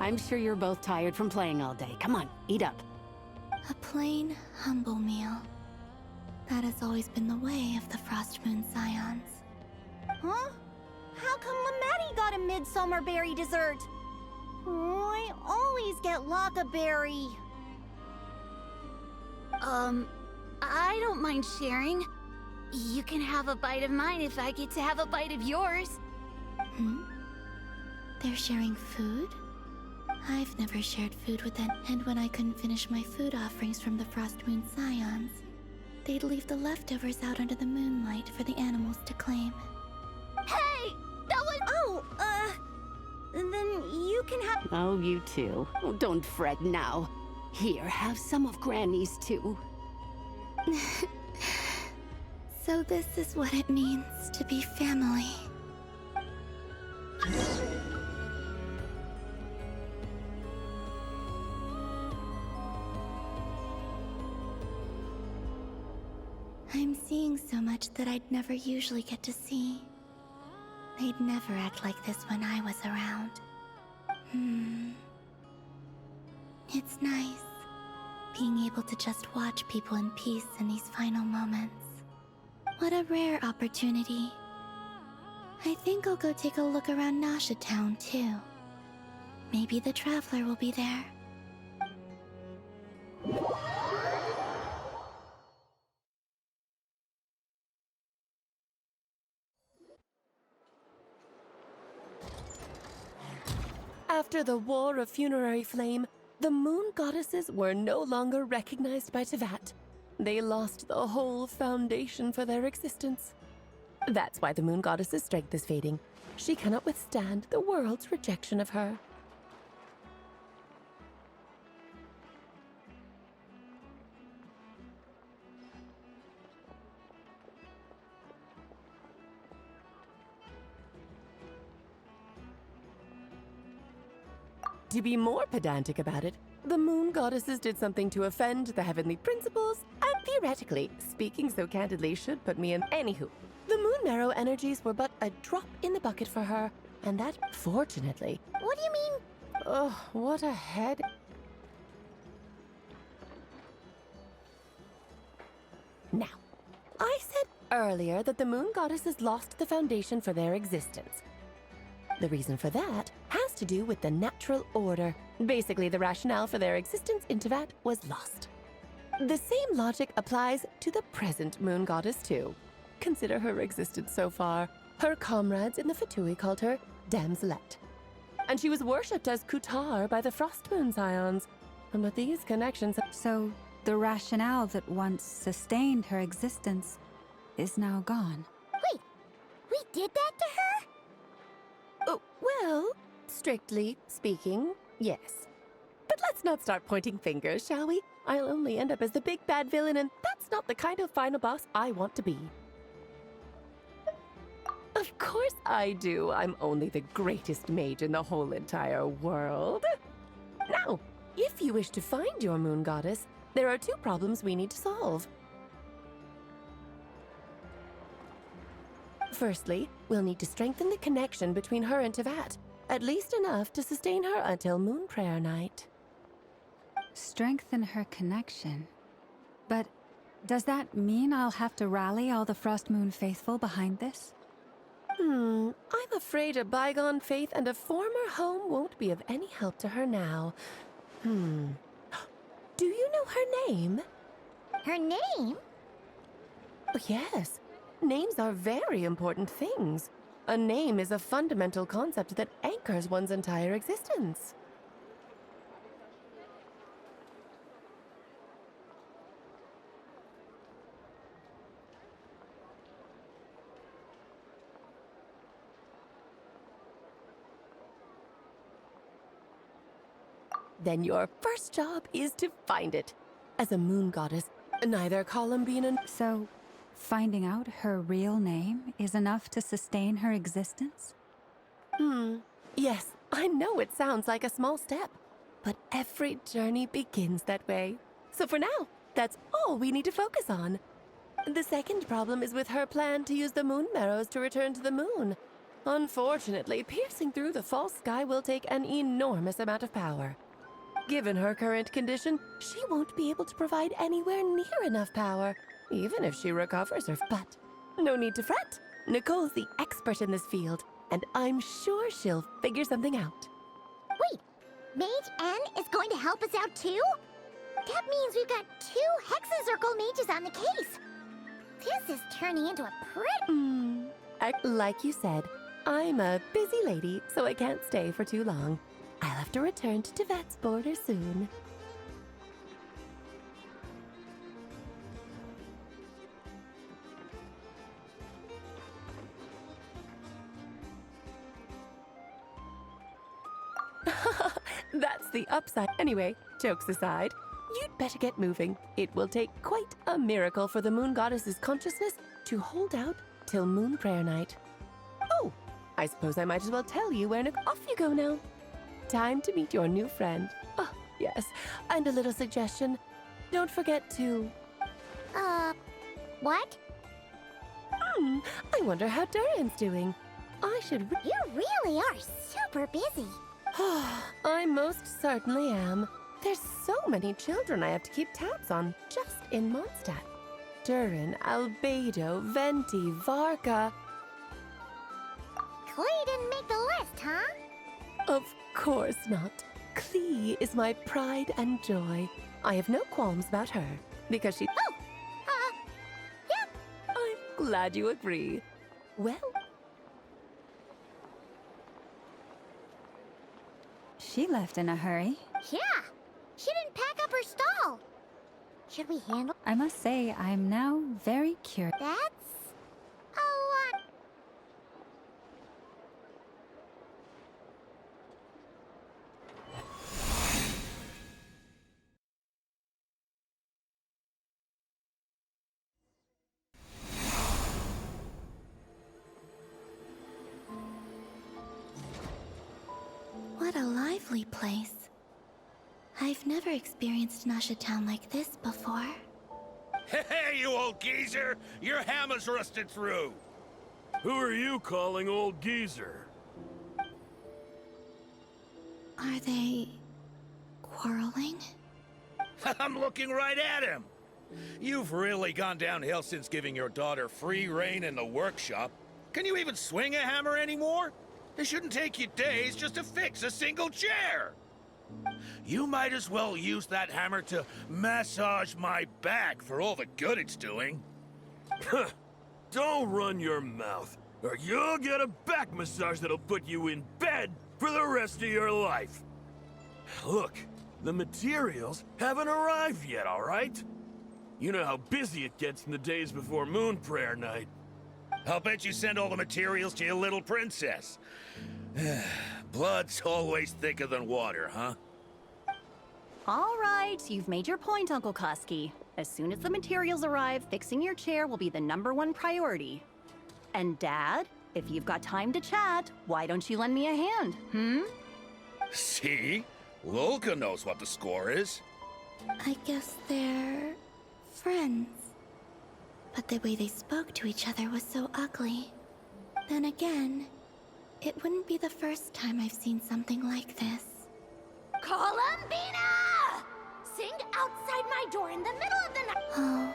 I'm sure you're both tired from playing all day. Come on, eat up. A plain, humble meal. That has always been the way of the Frost Moon Scions. Huh? How come Lamatti got a midsummer berry dessert? Oh, I always get Lockaberry. I don't mind sharing. You can have a bite of mine if I get to have a bite of yours. They're sharing food? I've never shared food with them, and when I couldn't finish my food offerings from the Frost Moon Scions, they'd leave the leftovers out under the moonlight for the animals to claim. Hey! That was— then you can have— Oh, you too. Oh, don't fret now. Here, have some of Granny's too. So this is what it means to be family. I'm seeing so much that I'd never usually get to see. They'd never act like this when I was around. It's nice, being able to just watch people in peace in these final moments. What a rare opportunity. I think I'll go take a look around Nasha Town, too. Maybe the Traveler will be there. After the War of Funerary Flame, the Moon Goddesses were no longer recognized by Teyvat. They lost the whole foundation for their existence. That's why the Moon Goddess's strength is fading. She cannot withstand the world's rejection of her. To be more pedantic about it, the Moon Goddesses did something to offend the heavenly principles, and theoretically, speaking so candidly, should put me in. Anywho, the Moon Marrow energies were but a drop in the bucket for her, and that, fortunately— What do you mean? Oh, what a head. Now, I said earlier that the Moon Goddesses lost the foundation for their existence. The reason for that has to do with the natural order. Basically, the rationale for their existence in Teyvat was lost. The same logic applies to the present Moon Goddess, too. Consider her existence so far. Her comrades in the Fatui called her Damselette. And she was worshipped as Kutar by the Frost Moon Scions. But these connections— So, the rationale that once sustained her existence is now gone. Wait, we did that to her? Oh, well, strictly speaking, yes. But let's not start pointing fingers, shall we? I'll only end up as the big bad villain, and that's not the kind of final boss I want to be. Of course I do. I'm only the greatest mage in the whole entire world. Now, if you wish to find your Moon Goddess, there are two problems we need to solve. Firstly, we'll need to strengthen the connection between her and Teyvat, at least enough to sustain her until Moon Prayer Night. Strengthen her connection. But does that mean I'll have to rally all the Frost Moon faithful behind this? I'm afraid a bygone faith and a former home won't be of any help to her now. Do you know her name? Her name? Oh, yes. Names are very important things. A name is a fundamental concept that anchors one's entire existence. Then your first job is to find it. As a Moon Goddess, neither Colombina— So, finding out her real name is enough to sustain her existence? Yes, I know it sounds like a small step, but every journey begins that way. So for now, that's all we need to focus on. The second problem is with her plan to use the Moon Marrows to return to the moon. Unfortunately, piercing through the false sky will take an enormous amount of power. Given her current condition, she won't be able to provide anywhere near enough power, even if she recovers her. But no need to fret. Nicole's the expert in this field, and I'm sure she'll figure something out. Wait, Mage N is going to help us out too? That means we've got 2 Hexacircle mages on the case. This is turning into a pretty... Like you said, I'm a busy lady, so I can't stay for too long. I'll have to return to Tibet's border soon. That's the upside. Anyway, jokes aside, you'd better get moving. It will take quite a miracle for the Moon Goddess's consciousness to hold out till Moon Prayer Night. Oh, I suppose I might as well tell you where off you go now. Time to meet your new friend. Oh, yes, and a little suggestion. Don't forget to... What? I wonder how Durin's doing. I should... You really are super busy. I most certainly am. There's so many children I have to keep tabs on, just in Mondstadt. Durin, Albedo, Venti, Varka... Klee didn't make the list, huh? Of course not. Klee is my pride and joy. I have no qualms about her, because she... Oh! Yeah. I'm glad you agree. Well... She left in a hurry. Yeah. She didn't pack up her stall. Should we handle... I must say, I'm now very curious. That's... a lot. What a lively place. I've never experienced Nasha Town like this before. Hey, you old geezer! Your hammer's rusted through! Who are you calling old geezer? Are they... quarreling? I'm looking right at him! You've really gone downhill since giving your daughter free rein in the workshop. Can you even swing a hammer anymore? It shouldn't take you days just to fix a single chair! You might as well use that hammer to massage my back for all the good it's doing. Don't run your mouth, or you'll get a back massage that'll put you in bed for the rest of your life. Look, the materials haven't arrived yet, all right? You know how busy it gets in the days before Moon Prayer Night. I'll bet you send all the materials to your little princess. Blood's always thicker than water, huh? All right, you've made your point, Uncle Koski. As soon as the materials arrive, fixing your chair will be the #1 priority. And Dad, if you've got time to chat, why don't you lend me a hand, See? Lolka knows what the score is. I guess they're... friends. But the way they spoke to each other was so ugly. Then again, it wouldn't be the first time I've seen something like this. Colombina! Sing outside my door in the middle of the night. Oh.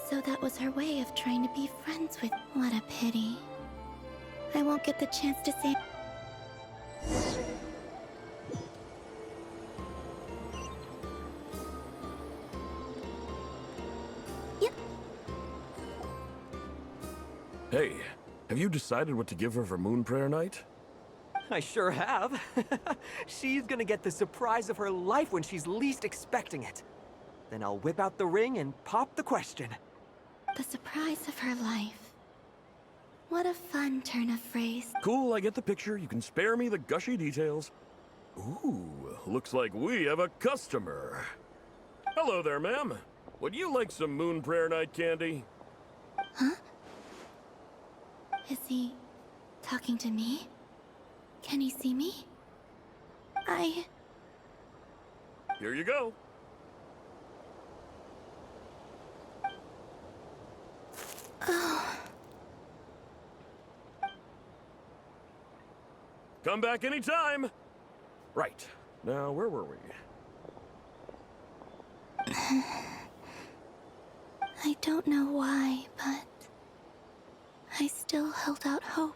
So that was her way of trying to be friends with... What a pity. I won't get the chance to say... Yep. Hey, have you decided what to give her for Moon Prayer Night? I sure have. She's gonna get the surprise of her life when she's least expecting it. Then I'll whip out the ring and pop the question. The surprise of her life. What a fun turn of phrase. Cool, I get the picture. You can spare me the gushy details. Ooh, looks like we have a customer. Hello there, ma'am. Would you like some Moon Prayer Night candy? Huh? Is he talking to me? Can he see me? Here you go. Come back anytime. Right. Now, where were we? I don't know why, but I still held out hope.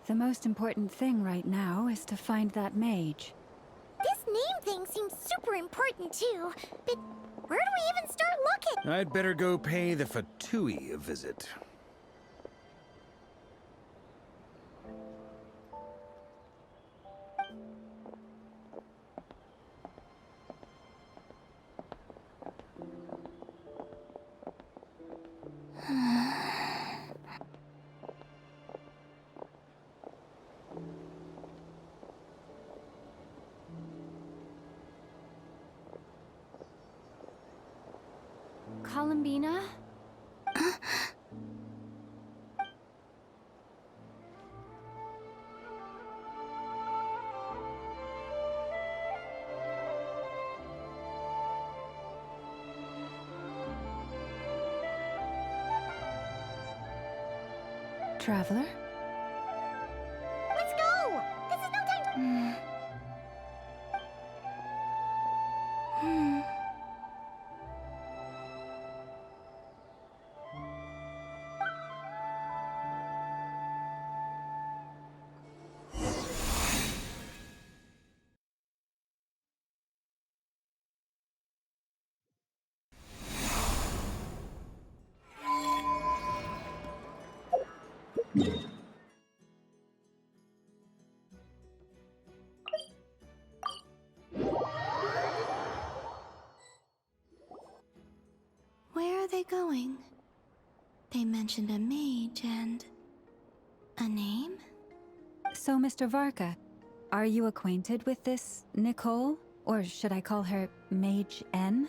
The most important thing right now is to find that mage. This name thing seems super important too, but where do we even start looking? I'd better go pay the Fatui a visit. Colombina? Traveler? Let's go! This is no time. Where are they going? They mentioned a mage and... a name? So, Mr. Varka, are you acquainted with this Nicole? Or should I call her Mage N?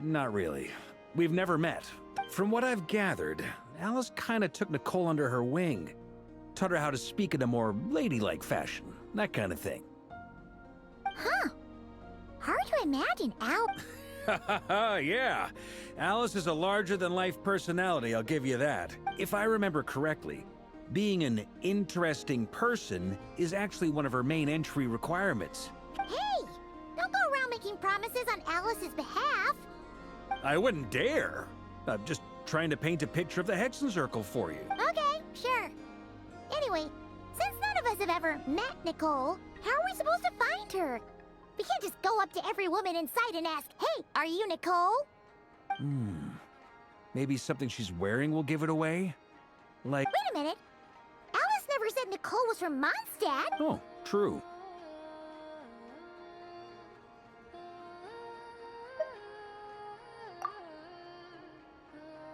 Not really. We've never met. From what I've gathered, Alice kinda took Nicole under her wing. Taught her how to speak in a more ladylike fashion. That kind of thing. Huh. Hard to imagine Al. Yeah. Alice is a larger-than-life personality, I'll give you that. If I remember correctly, being an interesting person is actually one of her main entry requirements. Hey! Don't go around making promises on Alice's behalf. I wouldn't dare. I'm just trying to paint a picture of the Hexen Circle for you. Okay, sure. Anyway, since none of us have ever met Nicole, how are we supposed to find her? We can't just go up to every woman in sight and ask, "Hey, are you Nicole?" Maybe something she's wearing will give it away? Like... Wait a minute. Alice never said Nicole was from Mondstadt. Oh, true.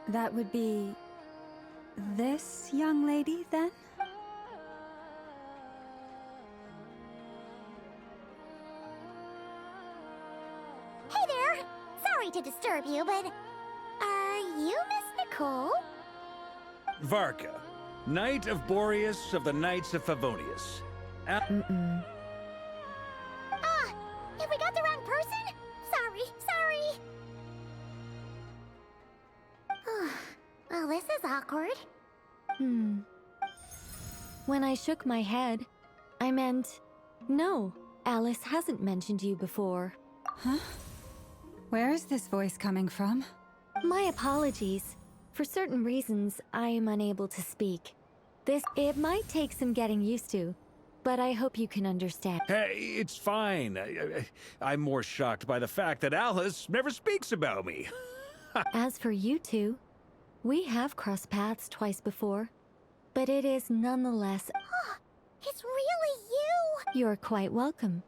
That would be... this young lady, then? Hey there. Sorry to disturb you, but are you Miss Nicole? Varka, Knight of Boreas of the Knights of Favonius. If we got the wrong person? Sorry. Well, this is awkward. When I shook my head, I meant, no, Alice hasn't mentioned you before. Huh? Where is this voice coming from? My apologies. For certain reasons, I am unable to speak. It might take some getting used to, but I hope you can understand. Hey, it's fine. I'm more shocked by the fact that Alice never speaks about me. As for you two, we have crossed paths twice before, but it is nonetheless... It's really you! You're quite welcome.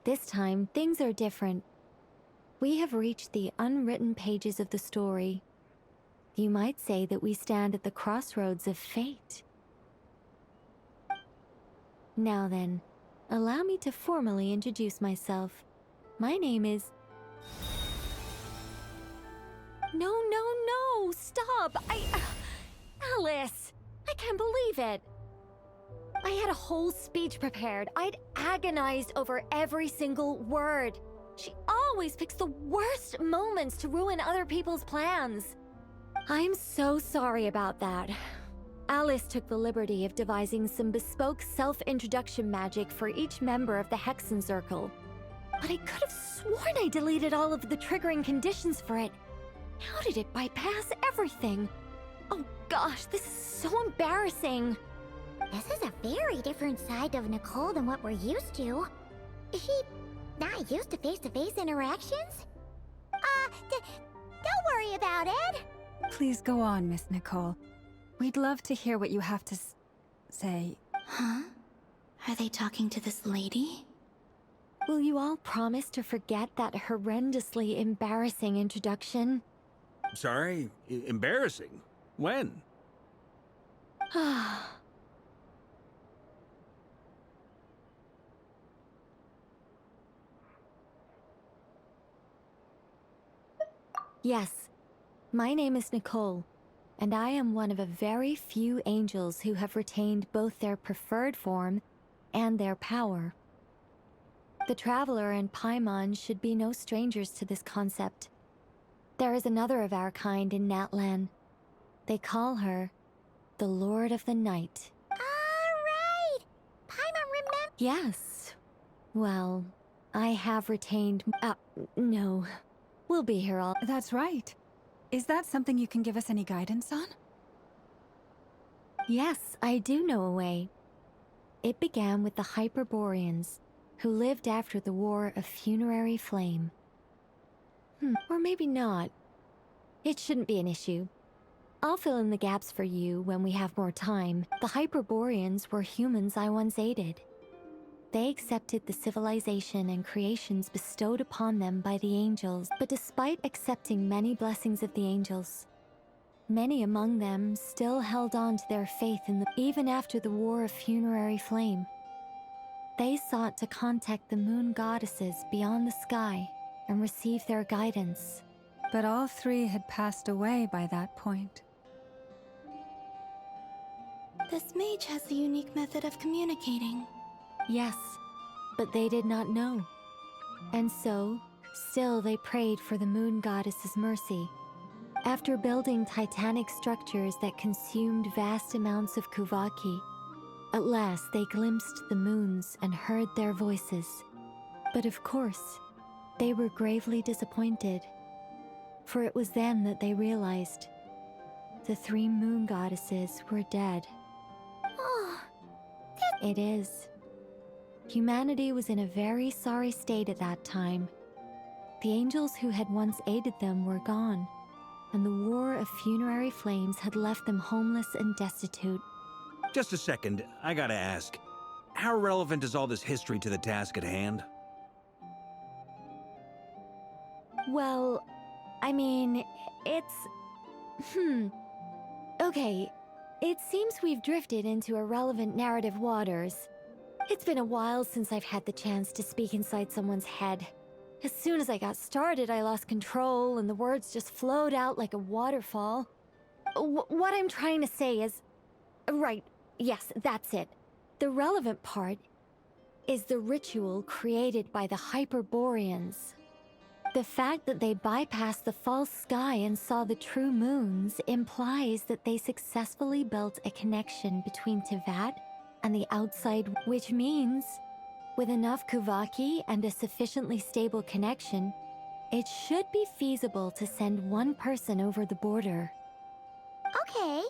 This time, things are different. We have reached the unwritten pages of the story. You might say that we stand at the crossroads of fate. Now then, allow me to formally introduce myself. My name is... No, stop! Alice! I can't believe it! I had a whole speech prepared. I'd agonized over every single word. She always picks the worst moments to ruin other people's plans. I'm so sorry about that. Alice took the liberty of devising some bespoke self-introduction magic for each member of the Hexen Circle. But I could have sworn I deleted all of the triggering conditions for it. How did it bypass everything? Oh gosh, this is so embarrassing. This is a very different side of Nicole than what we're used to. Is she not used to face-to-face interactions? Don't worry about it. Please go on, Miss Nicole. We'd love to hear what you have to say. Huh? Are they talking to this lady? Will you all promise to forget that horrendously embarrassing introduction? Sorry? Embarrassing? When? Yes, my name is Nicole, and I am one of a very few angels who have retained both their preferred form and their power. The Traveler and Paimon should be no strangers to this concept. There is another of our kind in Natlan. They call her the Lord of the Night. Alright! Paimon remember— Yes. Well, I have retained— no. We'll be here all— That's right. Is that something you can give us any guidance on? Yes, I do know a way. It began with the Hyperboreans, who lived after the War of Funerary Flame. Or maybe not. It shouldn't be an issue. I'll fill in the gaps for you when we have more time. The Hyperboreans were humans I once aided. They accepted the civilization and creations bestowed upon them by the angels, but despite accepting many blessings of the angels, many among them still held on to their faith even after the War of Funerary Flame. They sought to contact the moon goddesses beyond the sky and receive their guidance. But all three had passed away by that point. This mage has a unique method of communicating. Yes, but they did not know. And so, still they prayed for the moon goddess's mercy. After building titanic structures that consumed vast amounts of Kuvaki, at last they glimpsed the moons and heard their voices. But of course, they were gravely disappointed. For it was then that they realized the three moon goddesses were dead. Oh, It is. Humanity was in a very sorry state at that time. The angels who had once aided them were gone, and the War of Funerary Flames had left them homeless and destitute. Just a second, I gotta ask. How relevant is all this history to the task at hand? Well, I mean, it's... Okay, it seems we've drifted into irrelevant narrative waters. It's been a while since I've had the chance to speak inside someone's head. As soon as I got started, I lost control, and the words just flowed out like a waterfall. What I'm trying to say is... Right, yes, that's it. The relevant part is the ritual created by the Hyperboreans. The fact that they bypassed the false sky and saw the true moons implies that they successfully built a connection between Tevat and the outside, which means, with enough Kuvaki and a sufficiently stable connection, it should be feasible to send one person over the border. okay.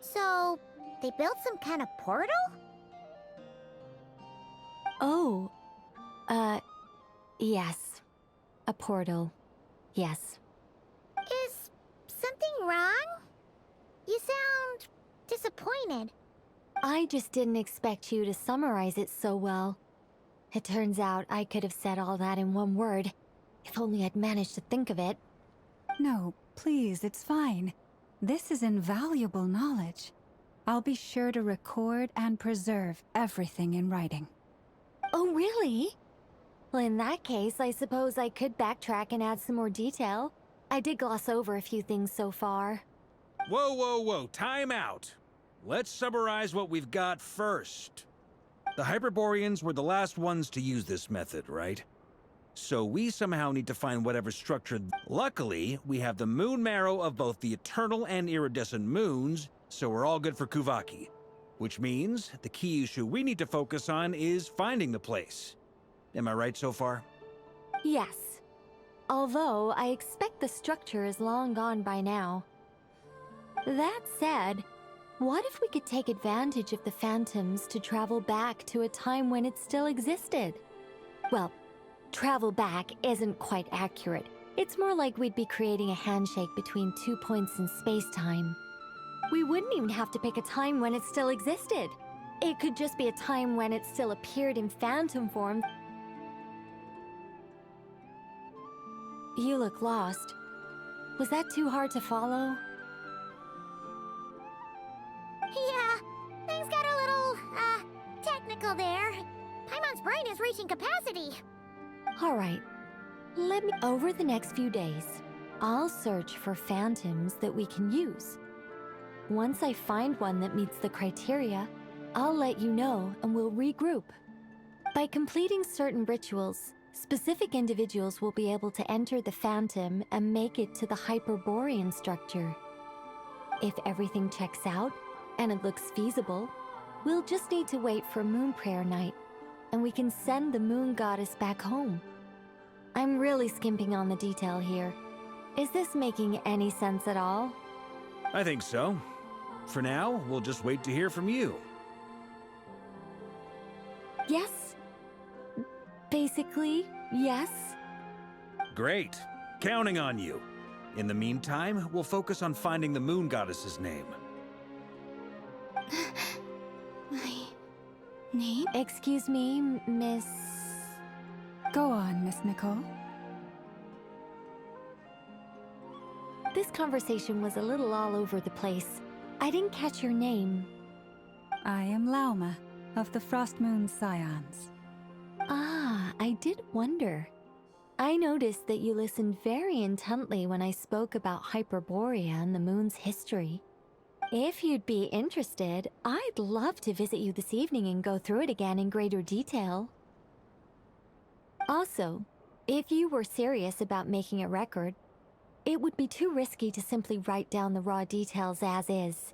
So, they built some kind of portal? Oh, yes. A portal. Yes. Is something wrong? You sound disappointed. I just didn't expect you to summarize it so well. It turns out I could have said all that in one word, if only I'd managed to think of it. No, please, it's fine. This is invaluable knowledge. I'll be sure to record and preserve everything in writing. Oh, really? Well, in that case, I suppose I could backtrack and add some more detail. I did gloss over a few things so far. Whoa, whoa, whoa, time out. Let's summarize what we've got first. The Hyperboreans were the last ones to use this method, right? So we somehow need to find whatever structure. Luckily, we have the moon marrow of both the eternal and iridescent moons, so we're all good for Kuvaki. Which means the key issue we need to focus on is finding the place. Am I right so far? Yes. Although I expect the structure is long gone by now. That said, what if we could take advantage of the phantoms to travel back to a time when it still existed? Well, travel back isn't quite accurate. It's more like we'd be creating a handshake between 2 points in space-time. We wouldn't even have to pick a time when it still existed. It could just be a time when it still appeared in phantom form. You look lost. Was that too hard to follow? Yeah, things got a little, technical there. Paimon's brain is reaching capacity. Alright. Over the next few days, I'll search for phantoms that we can use. Once I find one that meets the criteria, I'll let you know and we'll regroup. By completing certain rituals, specific individuals will be able to enter the phantom and make it to the Hyperborean structure. If everything checks out, and it looks feasible, we'll just need to wait for Moon Prayer Night, and we can send the Moon Goddess back home. I'm really skimping on the detail here. Is this making any sense at all? I think so. For now, we'll just wait to hear from you. Yes. Basically, yes. Great. Counting on you. In the meantime, we'll focus on finding the Moon Goddess's name. My name? Excuse me, Miss... Go on, Miss Nicole. This conversation was a little all over the place. I didn't catch your name. I am Lauma, of the Frost Moon Scions. Ah, I did wonder. I noticed that you listened very intently when I spoke about Hyperborea and the moon's history. If you'd be interested, I'd love to visit you this evening and go through it again in greater detail. Also, if you were serious about making a record, it would be too risky to simply write down the raw details as is.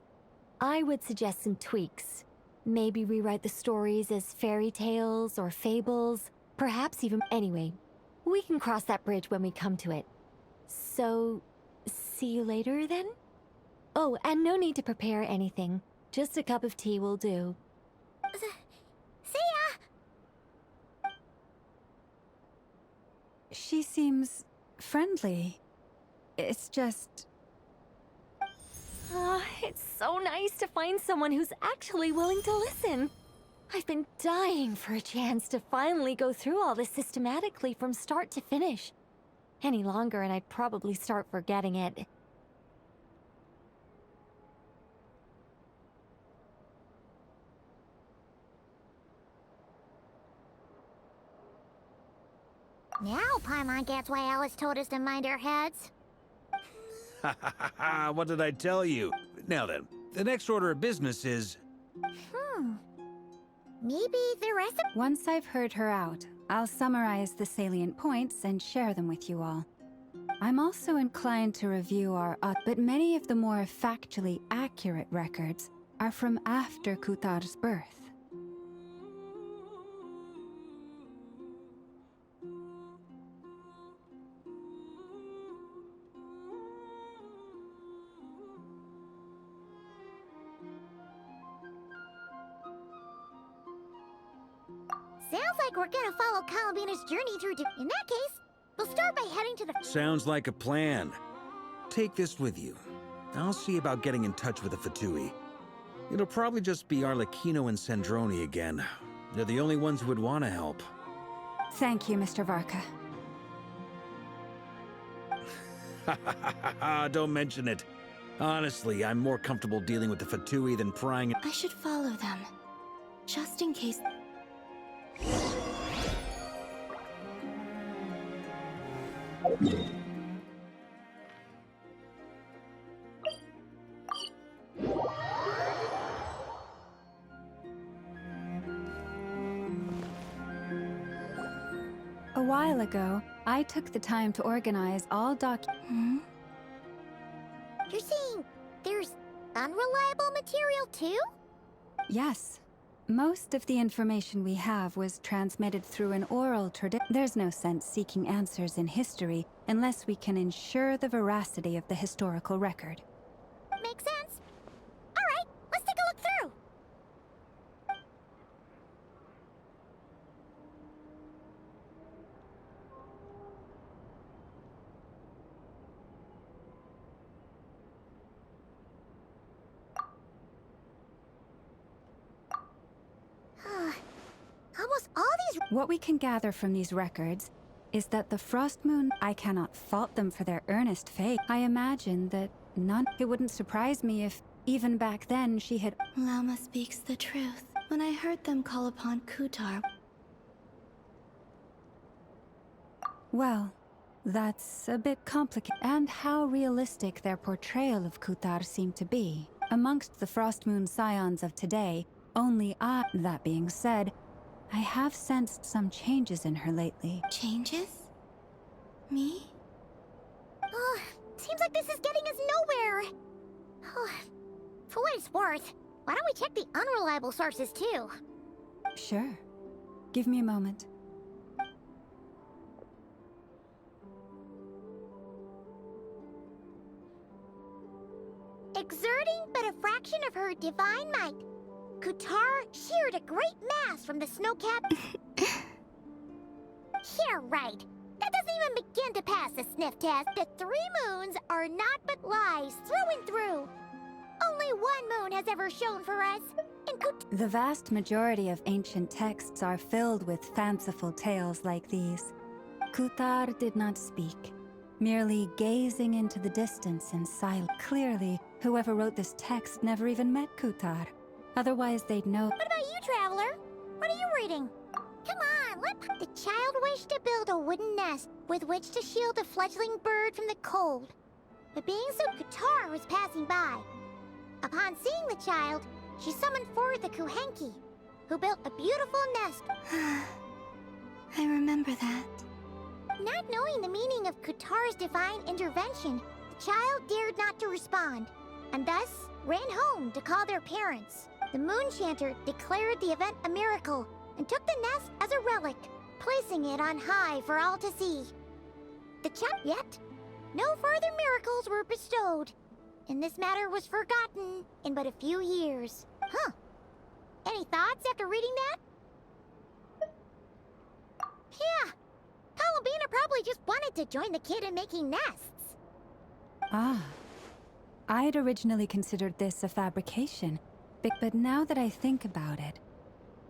I would suggest some tweaks. Maybe rewrite the stories as fairy tales or fables, perhaps even... Anyway, we can cross that bridge when we come to it. So, see you later then? Oh, and no need to prepare anything. Just a cup of tea will do. See ya! She seems friendly. It's just... It's so nice to find someone who's actually willing to listen. I've been dying for a chance to finally go through all this systematically from start to finish. Any longer and I'd probably start forgetting it. Now Paimon gets why Alice told us to mind our heads. Ha ha ha ha, what did I tell you? Now then, the next order of business is... Maybe the rest of... Once I've heard her out, I'll summarize the salient points and share them with you all. I'm also inclined to review our... but many of the more factually accurate records are from after Kutar's birth. Sounds like we're gonna follow Colombina's journey through In that case, we'll start by heading to the... Sounds like a plan. Take this with you. I'll see about getting in touch with the Fatui. It'll probably just be Arlecchino and Sandroni again. They're the only ones who would want to help. Thank you, Mr. Varka. Don't mention it. Honestly, I'm more comfortable dealing with the Fatui than prying... I should follow them, just in case... A while ago, I took the time to organize all You're saying there's unreliable material too? Yes. Most of the information we have was transmitted through an oral tradition. There's no sense seeking answers in history unless we can ensure the veracity of the historical record. Makes sense. All right, let's take a look through. Almost all these... What we can gather from these records is that the Frost Moon, I cannot fault them for their earnest faith. I imagine that none... It wouldn't surprise me if, even back then, she had... Lama speaks the truth. When I heard them call upon Kutar... Well, that's a bit complicated. And how realistic their portrayal of Kutar seemed to be. Amongst the Frost Moon scions of today, only I... That being said, I have sensed some changes in her lately. Changes? Me? Oh, seems like this is getting us nowhere. Oh, for what it's worth, why don't we check the unreliable sources too? Sure. Give me a moment. Exerting but a fraction of her divine might, Kutar sheared a great mass from the snow-capped... Yeah, right. That doesn't even begin to pass the sniff test. The 3 moons are not but lies through and through. Only one moon has ever shone for us, and The vast majority of ancient texts are filled with fanciful tales like these. Kutar did not speak, merely gazing into the distance in silence. Clearly, whoever wrote this text never even met Kutar. Otherwise, they'd know. What about you, Traveler? What are you reading? Come on, The child wished to build a wooden nest with which to shield a fledgling bird from the cold. But being so Kutar was passing by. Upon seeing the child, she summoned forth the Kuhenki, who built a beautiful nest. I remember that. Not knowing the meaning of Kutar's divine intervention, the child dared not to respond, and thus ran home to call their parents. The Moon Chanter declared the event a miracle and took the nest as a relic, placing it on high for all to see. Yet, no further miracles were bestowed, and this matter was forgotten in but a few years. Huh. Any thoughts after reading that? Yeah. Colombina probably just wanted to join the kid in making nests. Ah. I'd originally considered this a fabrication, but now that I think about it,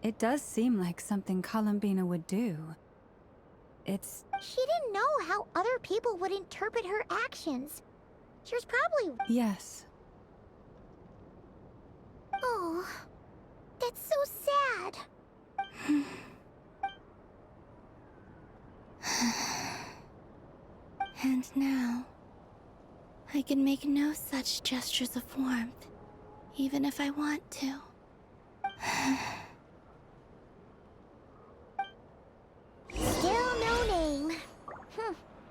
it does seem like something Colombina would do. It's... She didn't know how other people would interpret her actions. She was probably... Yes. Oh, that's so sad. And now, I can make no such gestures of warmth, even if I want to. Still no name.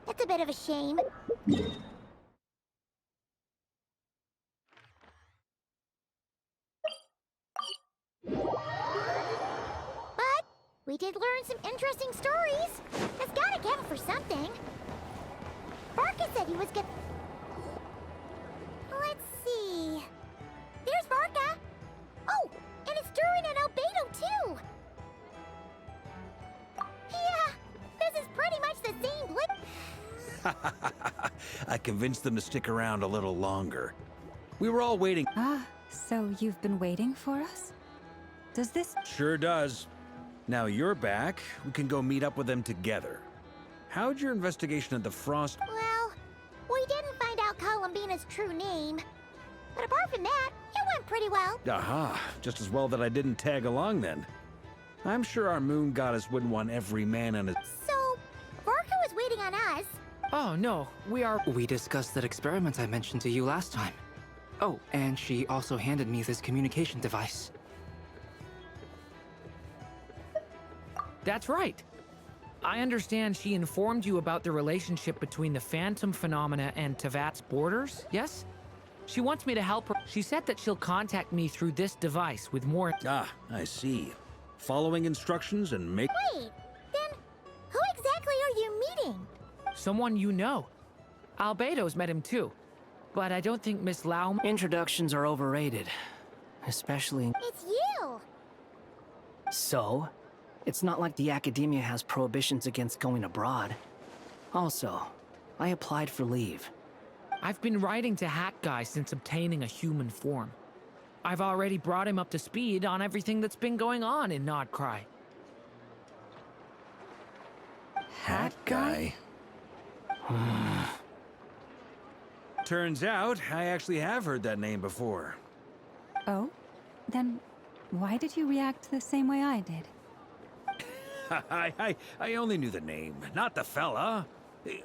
That's a bit of a shame. But we did learn some interesting stories. That's gotta count for something. Varka said he was good. Let's see. There's Varka. Oh, and it's Durin and Albedo too. Yeah, this is pretty much the same blip. I convinced them to stick around a little longer. We were all waiting. Ah, so you've been waiting for us? Does this... Sure does. Now you're back, we can go meet up with them together. How'd your investigation of the Frost... Well, we didn't find out Colombina's true name. But apart from that, it went pretty well. Aha, just as well that I didn't tag along then. I'm sure our moon goddess wouldn't want every man on his... So, Varka was waiting on us. Oh, no, We discussed that experiment I mentioned to you last time. Oh, and she also handed me this communication device. That's right. I understand she informed you about the relationship between the Phantom phenomena and Tevat's borders, yes? She wants me to help her. She said that she'll contact me through this device with more... Ah, I see. Following instructions and make... Wait, then who exactly are you meeting? Someone you know. Albedo's met him too. But I don't think Miss Lau... Introductions are overrated. Especially... It's you! So? It's not like the Academia has prohibitions against going abroad. Also, I applied for leave. I've been writing to Hat Guy since obtaining a human form. I've already brought him up to speed on everything that's been going on in Nodcry. Hat Guy? Turns out, I actually have heard that name before. Oh? Then why did you react the same way I did? I only knew the name, not the fella.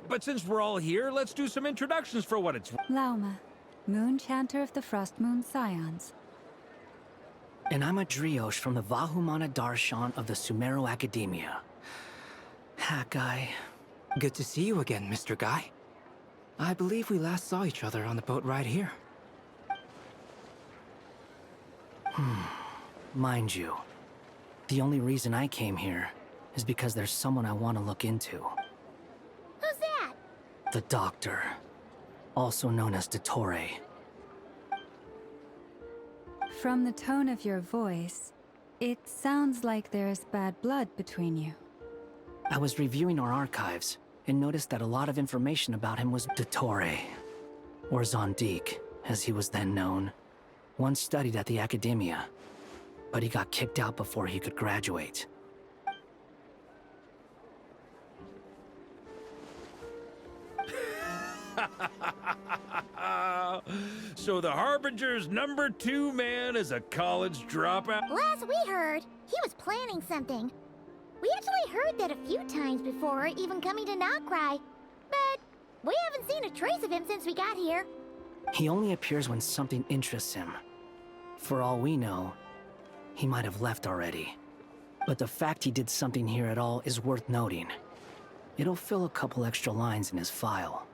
But since we're all here, let's do some introductions for what it's worth. Lauma, Moon Chanter of the Frost Moon Scions. And I'm a Drioche from the Vahumana Darshan of the Sumero Academia. Hat Guy. Good to see you again, Mr. Guy. I believe we last saw each other on the boat ride here. Mind you, the only reason I came here is because there's someone I want to look into. Who's that? The Doctor, also known as Dottore. From the tone of your voice, it sounds like there's bad blood between you. I was reviewing our archives and noticed that a lot of information about him was Dottore, or Zondique, as he was then known. Once studied at the Academia, but he got kicked out before he could graduate. So the Harbinger's #2 man is a college dropout? Last we heard, he was planning something. We actually heard that a few times before, even coming to Nocry. But we haven't seen a trace of him since we got here. He only appears when something interests him. For all we know, he might have left already. But the fact he did something here at all is worth noting. It'll fill a couple extra lines in his file.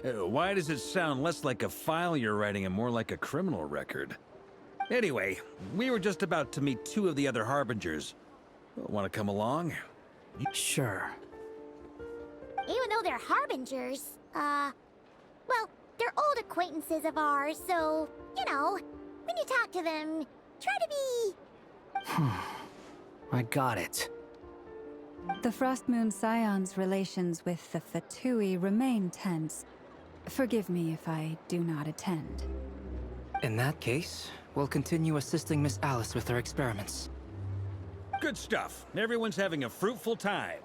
Why does it sound less like a file you're writing and more like a criminal record? Anyway, we were just about to meet 2 of the other Harbingers. Want to come along? Sure. Even though they're Harbingers, well, they're old acquaintances of ours, so, you know, when you talk to them, try to be... I got it. The Frost Moon Scions' relations with the Fatui remain tense. Forgive me if I do not attend. In that case, we'll continue assisting Miss Alice with her experiments. Good stuff. Everyone's having a fruitful time.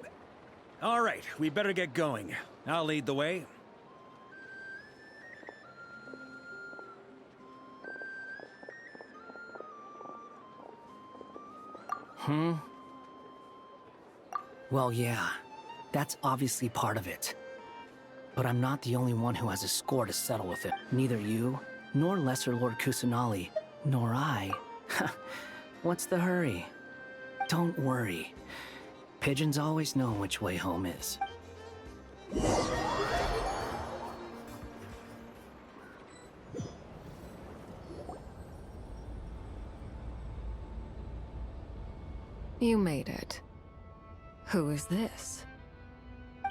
All right, we better get going. I'll lead the way. Well, yeah, that's obviously part of it. But I'm not the only one who has a score to settle with it. Neither you, nor Lesser Lord Kusanali, nor I. What's the hurry? Don't worry. Pigeons always know which way home is. You made it. Who is this?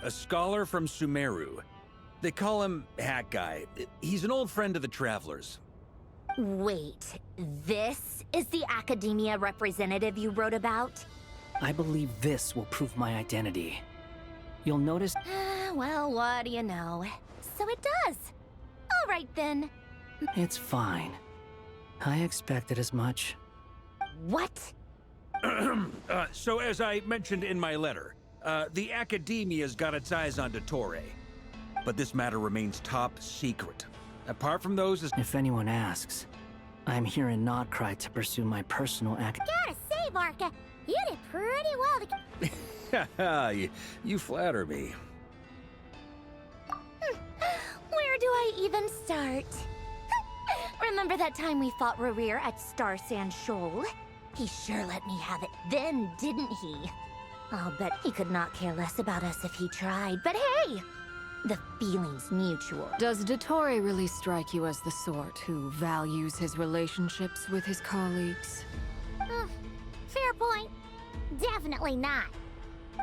A scholar from Sumeru. They call him Hat Guy. He's an old friend of the Travelers. Wait, this is the Academia representative you wrote about? I believe this will prove my identity. You'll notice... Well, what do you know? So it does. All right, then. It's fine. I expected as much. What? So as I mentioned in my letter, the Academia's got its eyes on Dottore. But this matter remains top secret. Apart from those... If anyone asks, I'm here in Nodcry to pursue my personal Gotta say, Varka, you did pretty well to... you flatter me. Where do I even start? Remember that time we fought Rerir at Star Sand Shoal? He sure let me have it then, didn't he? I'll bet he could not care less about us if he tried, but hey! The feeling's mutual. Does Dottore really strike you as the sort who values his relationships with his colleagues? Fair point. Definitely not.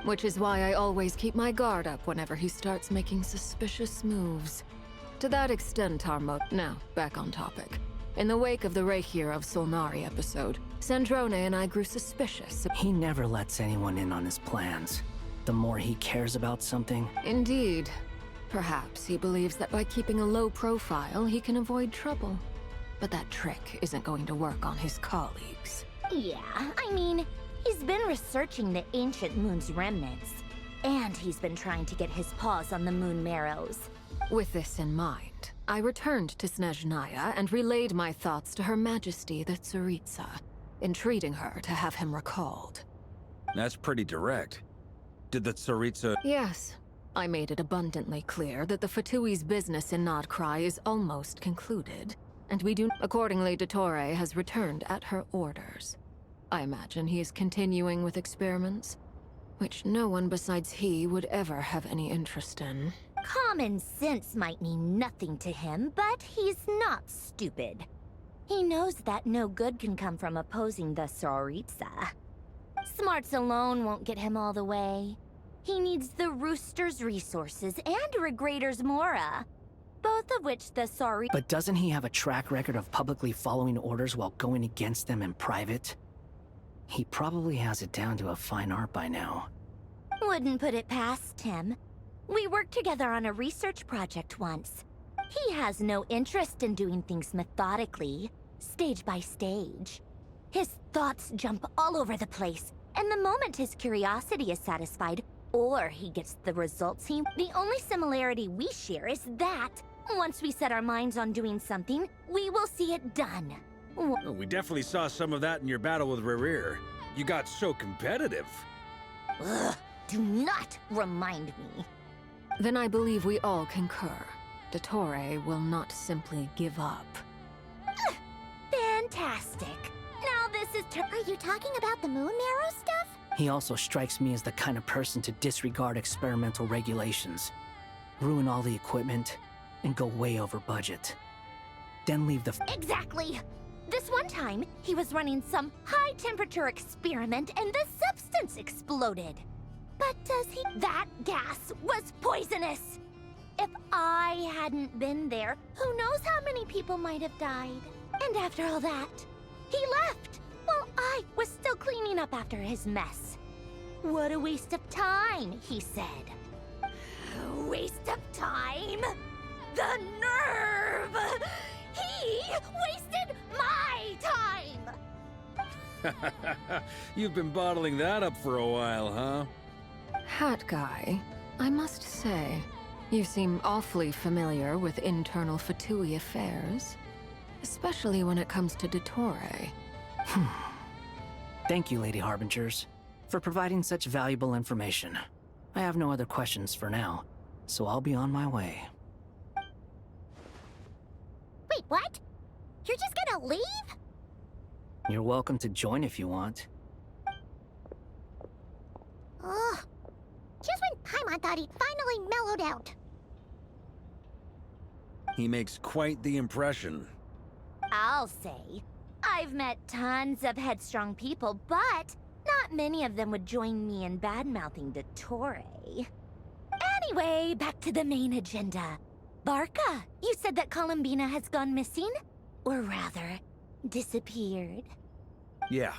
Which is why I always keep my guard up whenever he starts making suspicious moves. To that extent, Now, back on topic. In the wake of the Reikir of Solnari episode, Sandrone and I grew suspicious. He never lets anyone in on his plans. The more he cares about something... Indeed. Perhaps he believes that by keeping a low profile, he can avoid trouble. But that trick isn't going to work on his colleagues. Yeah, I mean, he's been researching the ancient moon's remnants. And he's been trying to get his paws on the moon marrows. With this in mind, I returned to Snezhnaya and relayed my thoughts to Her Majesty the Tsaritsa, entreating her to have him recalled. That's pretty direct. Did the Tsaritsa... Yes. I made it abundantly clear that the Fatui's business in Nodcry is almost concluded, and we do... Accordingly, Dottore has returned at her orders. I imagine he is continuing with experiments, which no one besides he would ever have any interest in. Common sense might mean nothing to him, but he's not stupid. He knows that no good can come from opposing the Tsaritsa. Smarts alone won't get him all the way. He needs the Rooster's resources and Regrator's Mora, both of which the Tsaritsa... But doesn't he have a track record of publicly following orders while going against them in private? He probably has it down to a fine art by now. Wouldn't put it past him. We worked together on a research project once. He has no interest in doing things methodically, stage by stage. His thoughts jump all over the place, and the moment his curiosity is satisfied, or he gets the results The only similarity we share is that, once we set our minds on doing something, we will see it done. Oh, we definitely saw some of that in your battle with Rerir. You got so competitive. Ugh, do not remind me. Then I believe we all concur. Dottore will not simply give up. Fantastic. Now this is Are you talking about the moon marrow stuff? He also strikes me as the kind of person to disregard experimental regulations, ruin all the equipment, and go way over budget. Then leave the... Exactly! This one time, he was running some high-temperature experiment and the substance exploded. But does he... That gas was poisonous! If I hadn't been there, who knows how many people might have died. And after all that, he left, while I was still cleaning up after his mess. What a waste of time, he said. Waste of time? The nerve! He wasted my time! You've been bottling that up for a while, huh? Hat guy, I must say, you seem awfully familiar with internal Fatui affairs. Especially when it comes to Dottore. Thank you, Lady Harbingers, for providing such valuable information. I have no other questions for now, so I'll be on my way. Wait, what? You're just gonna leave? You're welcome to join if you want. Ugh. Just when Paimon thought he'd finally mellowed out. He makes quite the impression. I'll say. I've met tons of headstrong people, but not many of them would join me in bad-mouthing Dottore. Anyway, back to the main agenda. Barca, you said that Colombina has gone missing? Or rather, disappeared. Yeah.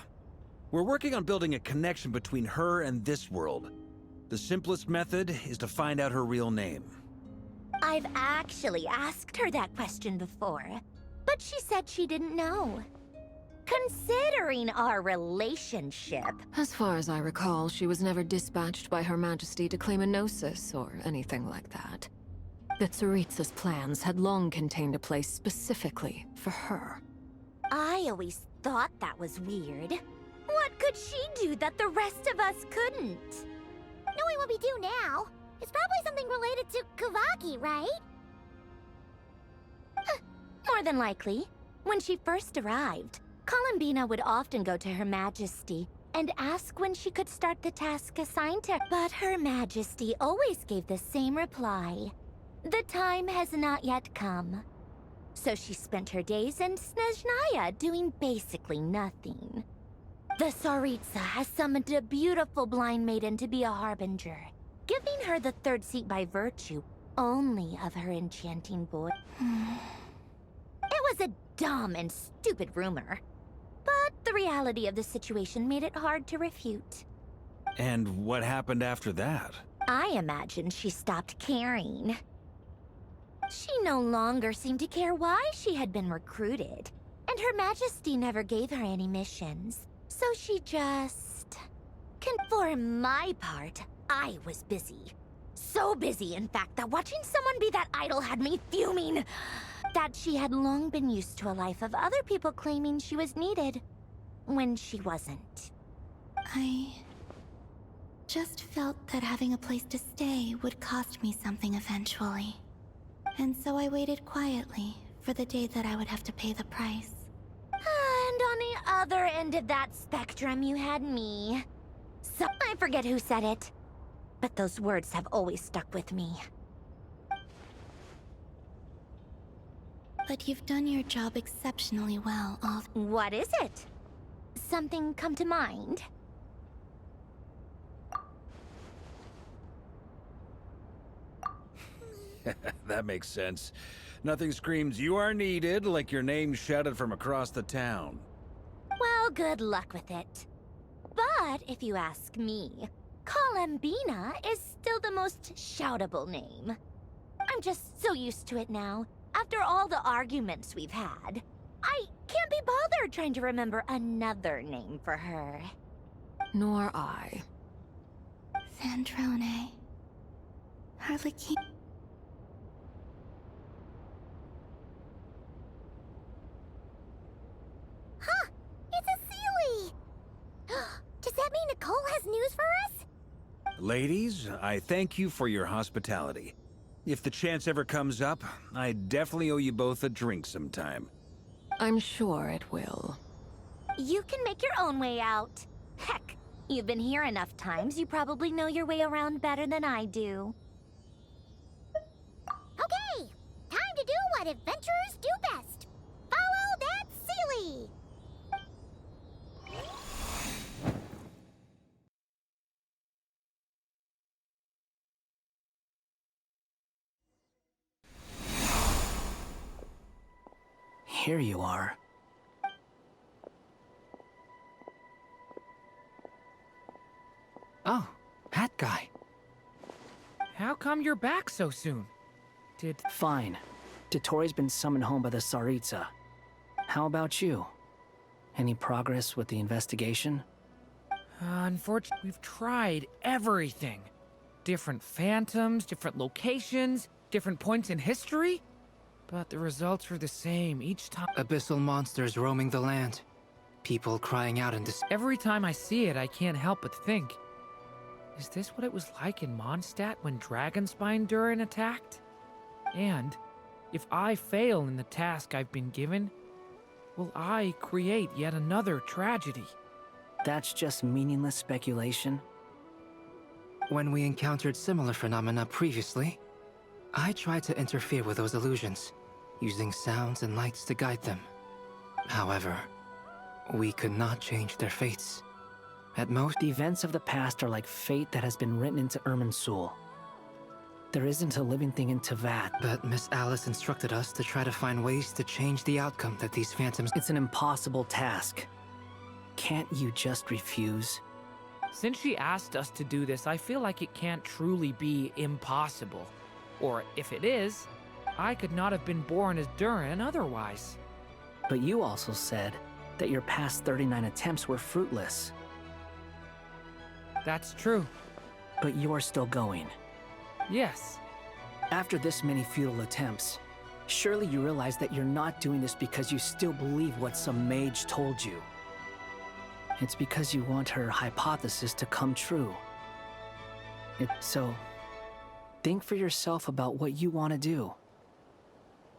We're working on building a connection between her and this world. The simplest method is to find out her real name. I've actually asked her that question before, but she said she didn't know. Considering our relationship... As far as I recall, she was never dispatched by Her Majesty to claim a gnosis or anything like that. The Tsaritsa's plans had long contained a place specifically for her. I always thought that was weird. What could she do that the rest of us couldn't? Knowing what we do now, it's probably something related to Kuvaki, right? More than likely. When she first arrived, Colombina would often go to Her Majesty and ask when she could start the task assigned to her. But Her Majesty always gave the same reply. The time has not yet come. So she spent her days in Snezhnaya doing basically nothing. The Tsaritsa has summoned a beautiful blind maiden to be a harbinger, giving her the third seat by virtue only of her enchanting voice. It was a dumb and stupid rumor, but the reality of the situation made it hard to refute. And what happened after that? I imagine she stopped caring. She no longer seemed to care why she had been recruited, and Her Majesty never gave her any missions. So she just... For my part, I was busy. So busy, in fact, that watching someone be that idle had me fuming. That she had long been used to a life of other people claiming she was needed, when she wasn't. I just felt that having a place to stay would cost me something eventually. And so I waited quietly for the day that I would have to pay the price. And on the other end of that spectrum, you had me. So I forget who said it, but those words have always stuck with me. But you've done your job exceptionally well, all... What is it? Something come to mind? That makes sense. Nothing screams you are needed like your name shouted from across the town. Well, good luck with it. But if you ask me, Colombina is still the most shoutable name. I'm just so used to it now. After all the arguments we've had, I can't be bothered trying to remember another name for her. Nor I. Sandrone. Harlequin. Huh! It's a Sealy! Does that mean Nicole has news for us? Ladies, I thank you for your hospitality. If the chance ever comes up, I definitely owe you both a drink sometime. I'm sure it will. You can make your own way out. Heck, you've been here enough times, you probably know your way around better than I do. Okay, time to do what adventurers do best. Follow that Sealy! Here you are. Oh, that guy. How come you're back so soon? Fine. Dottore been summoned home by the Tsaritsa. How about you? Any progress with the investigation? Unfortunately, we've tried everything. Different phantoms, different locations, different points in history. But the results are the same each time. Abyssal monsters roaming the land. People crying out in Every time I see it, I can't help but think, is this what it was like in Mondstadt when Dragonspine Durin attacked? And if I fail in the task I've been given, will I create yet another tragedy? That's just meaningless speculation. When we encountered similar phenomena previously, I tried to interfere with those illusions, using sounds and lights to guide them. However, we could not change their fates. At most, the events of the past are like fate that has been written into Irminsul. There isn't a living thing in Teyvat. But Miss Alice instructed us to try to find ways to change the outcome that these phantoms... It's an impossible task. Can't you just refuse? Since she asked us to do this, I feel like it can't truly be impossible. Or if it is, I could not have been born as Durin otherwise. But you also said that your past 39 attempts were fruitless. That's true. But you're still going. Yes. After this many futile attempts, surely you realize that you're not doing this because you still believe what some mage told you. It's because you want her hypothesis to come true. So, think for yourself about what you want to do.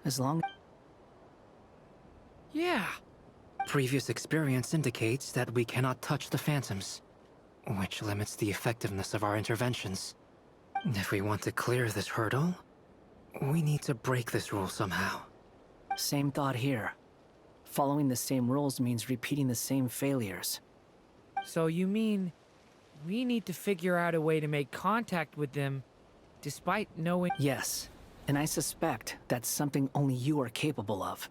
As long... Yeah. Previous experience indicates that we cannot touch the phantoms, which limits the effectiveness of our interventions. If we want to clear this hurdle, we need to break this rule somehow. Same thought here. Following the same rules means repeating the same failures. So you mean we need to figure out a way to make contact with them despite knowing... Yes, and I suspect that's something only you are capable of.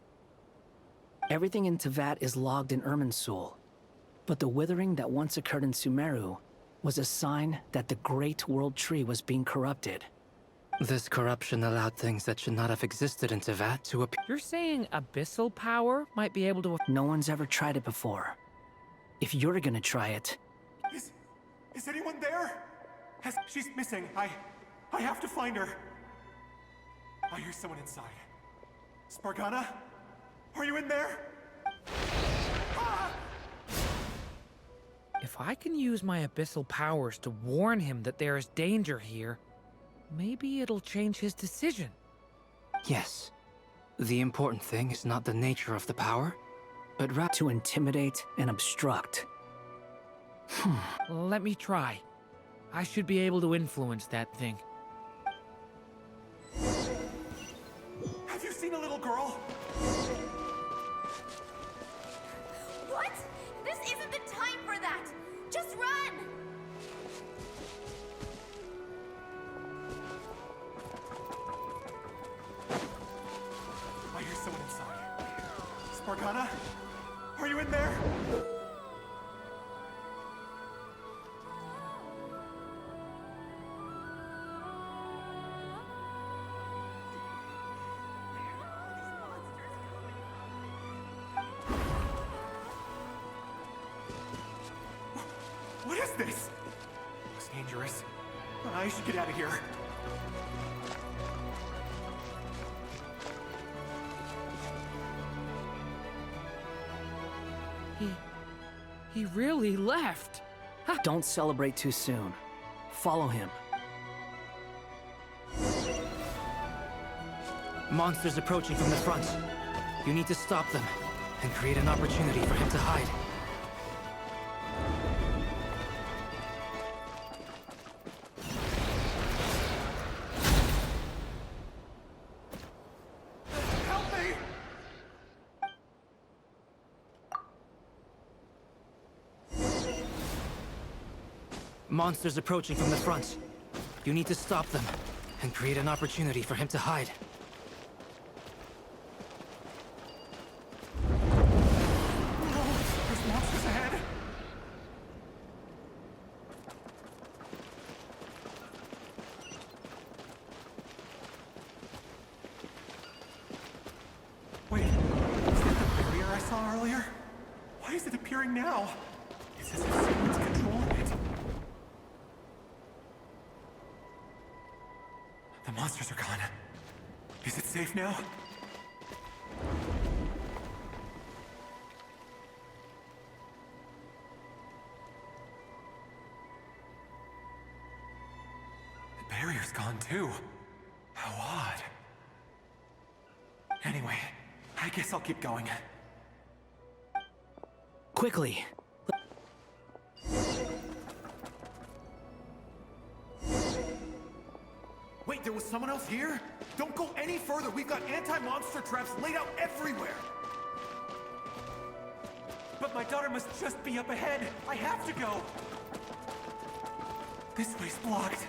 Everything in Tevat is logged in Irminsul, but the withering that once occurred in Sumeru was a sign that the Great World Tree was being corrupted. This corruption allowed things that should not have existed in Tevat to appear. You're saying abyssal power might be able to... No one's ever tried it before. If you're gonna try it... Is anyone there? She's missing. I have to find her. I hear someone inside. Spargana? Are you in there? Ah! If I can use my abyssal powers to warn him that there is danger here, maybe it'll change his decision. Yes. The important thing is not the nature of the power, but rather to intimidate and obstruct. Let me try. I should be able to influence that thing. Have you seen a little girl? What? This isn't the time for that! Just run! I hear someone inside. Spargana? Are you in there? What is this? Looks dangerous. I should get out of here. He really left. Don't celebrate too soon. Follow him. monsters approaching from the front. You need to stop them and create an opportunity for him to hide. Monsters approaching from the front. You need to stop them and create an opportunity for him to hide. No! There's monsters ahead! Wait, is that the barrier I saw earlier? Why is it appearing now? It's as if someone's controlling it. The monsters are gone. Is it safe now? The barrier's gone too. How odd. Anyway, I guess I'll keep going. Quickly! Wait, there was someone else here? Don't go any further. We've got anti-monster traps laid out everywhere. But my daughter must just be up ahead. I have to go. This way's blocked.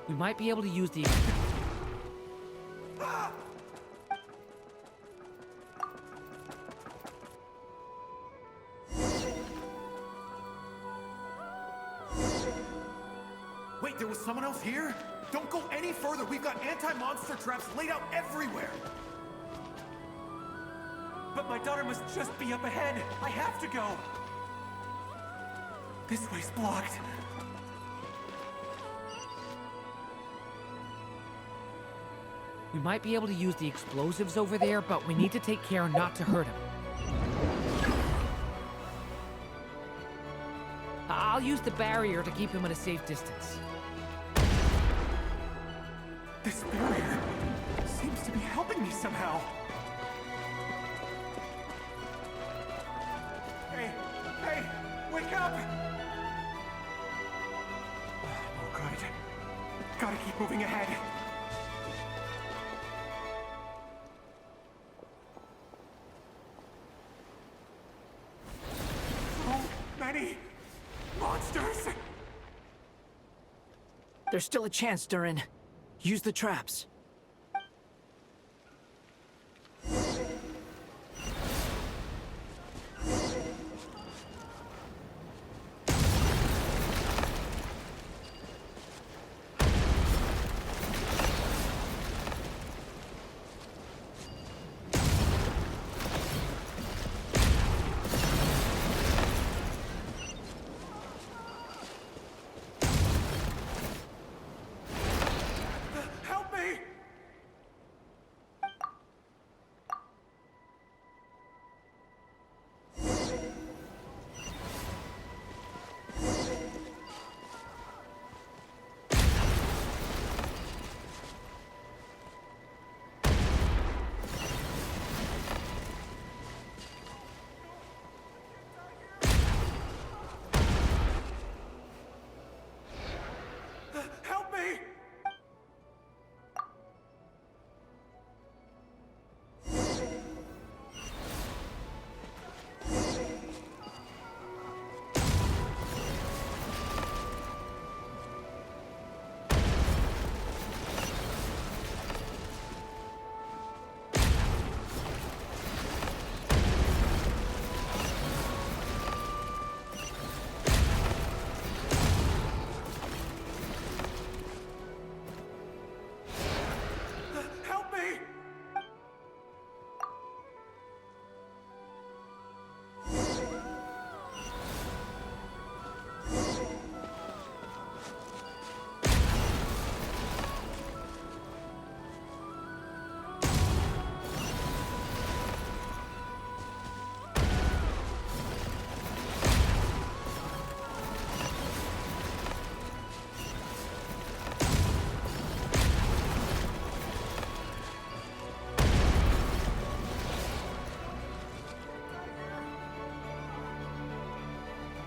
We might be able to use the... Ah! Wait, there was someone else here? Don't go any further. We've got anti-monster traps laid out everywhere. But my daughter must just be up ahead. I have to go. This way's blocked. We might be able to use the explosives over there, but we need to take care not to hurt him. I'll use the barrier to keep him at a safe distance. This barrier seems to be helping me somehow. Hey, hey, wake up! Oh, good. Gotta keep moving ahead. So many monsters! There's still a chance, Durin. Use the traps.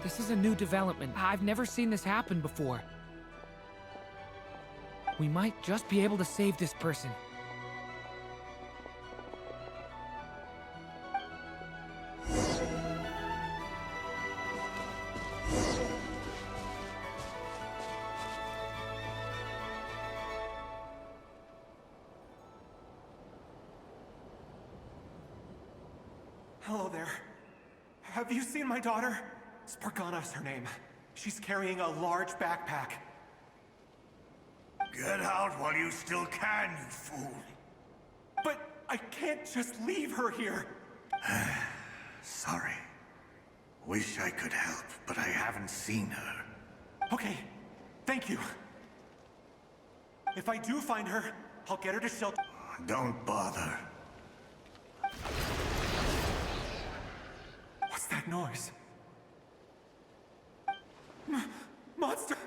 This is a new development. I've never seen this happen before. We might just be able to save this person. Hello there. Have you seen my daughter? Spargana's her name. She's carrying a large backpack. Get out while you still can, you fool. But I can't just leave her here. Sorry. Wish I could help, but I haven't seen her. Okay, thank you. If I do find her, I'll get her to shelter. Don't bother. What's that noise? Monster!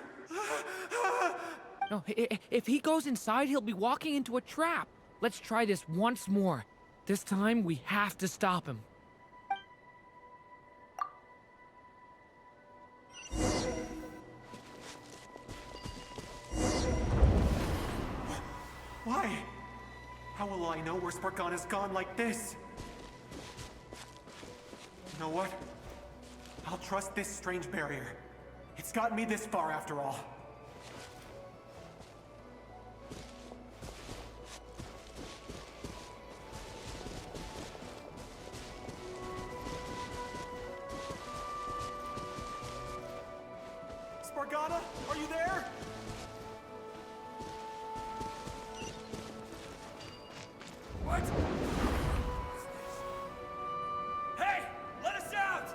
No, if he goes inside, he'll be walking into a trap. Let's try this once more. This time, we have to stop him. Why? How will I know where Spargana's gone like this? You know what? I'll trust this strange barrier. It's gotten me this far after all. Spargana, are you there? What? Hey! Let us out!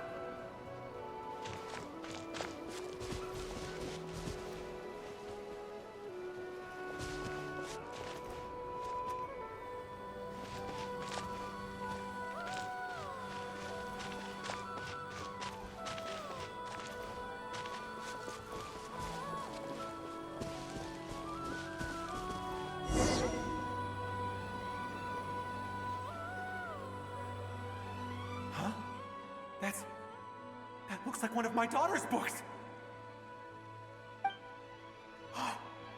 looks like one of my daughter's books!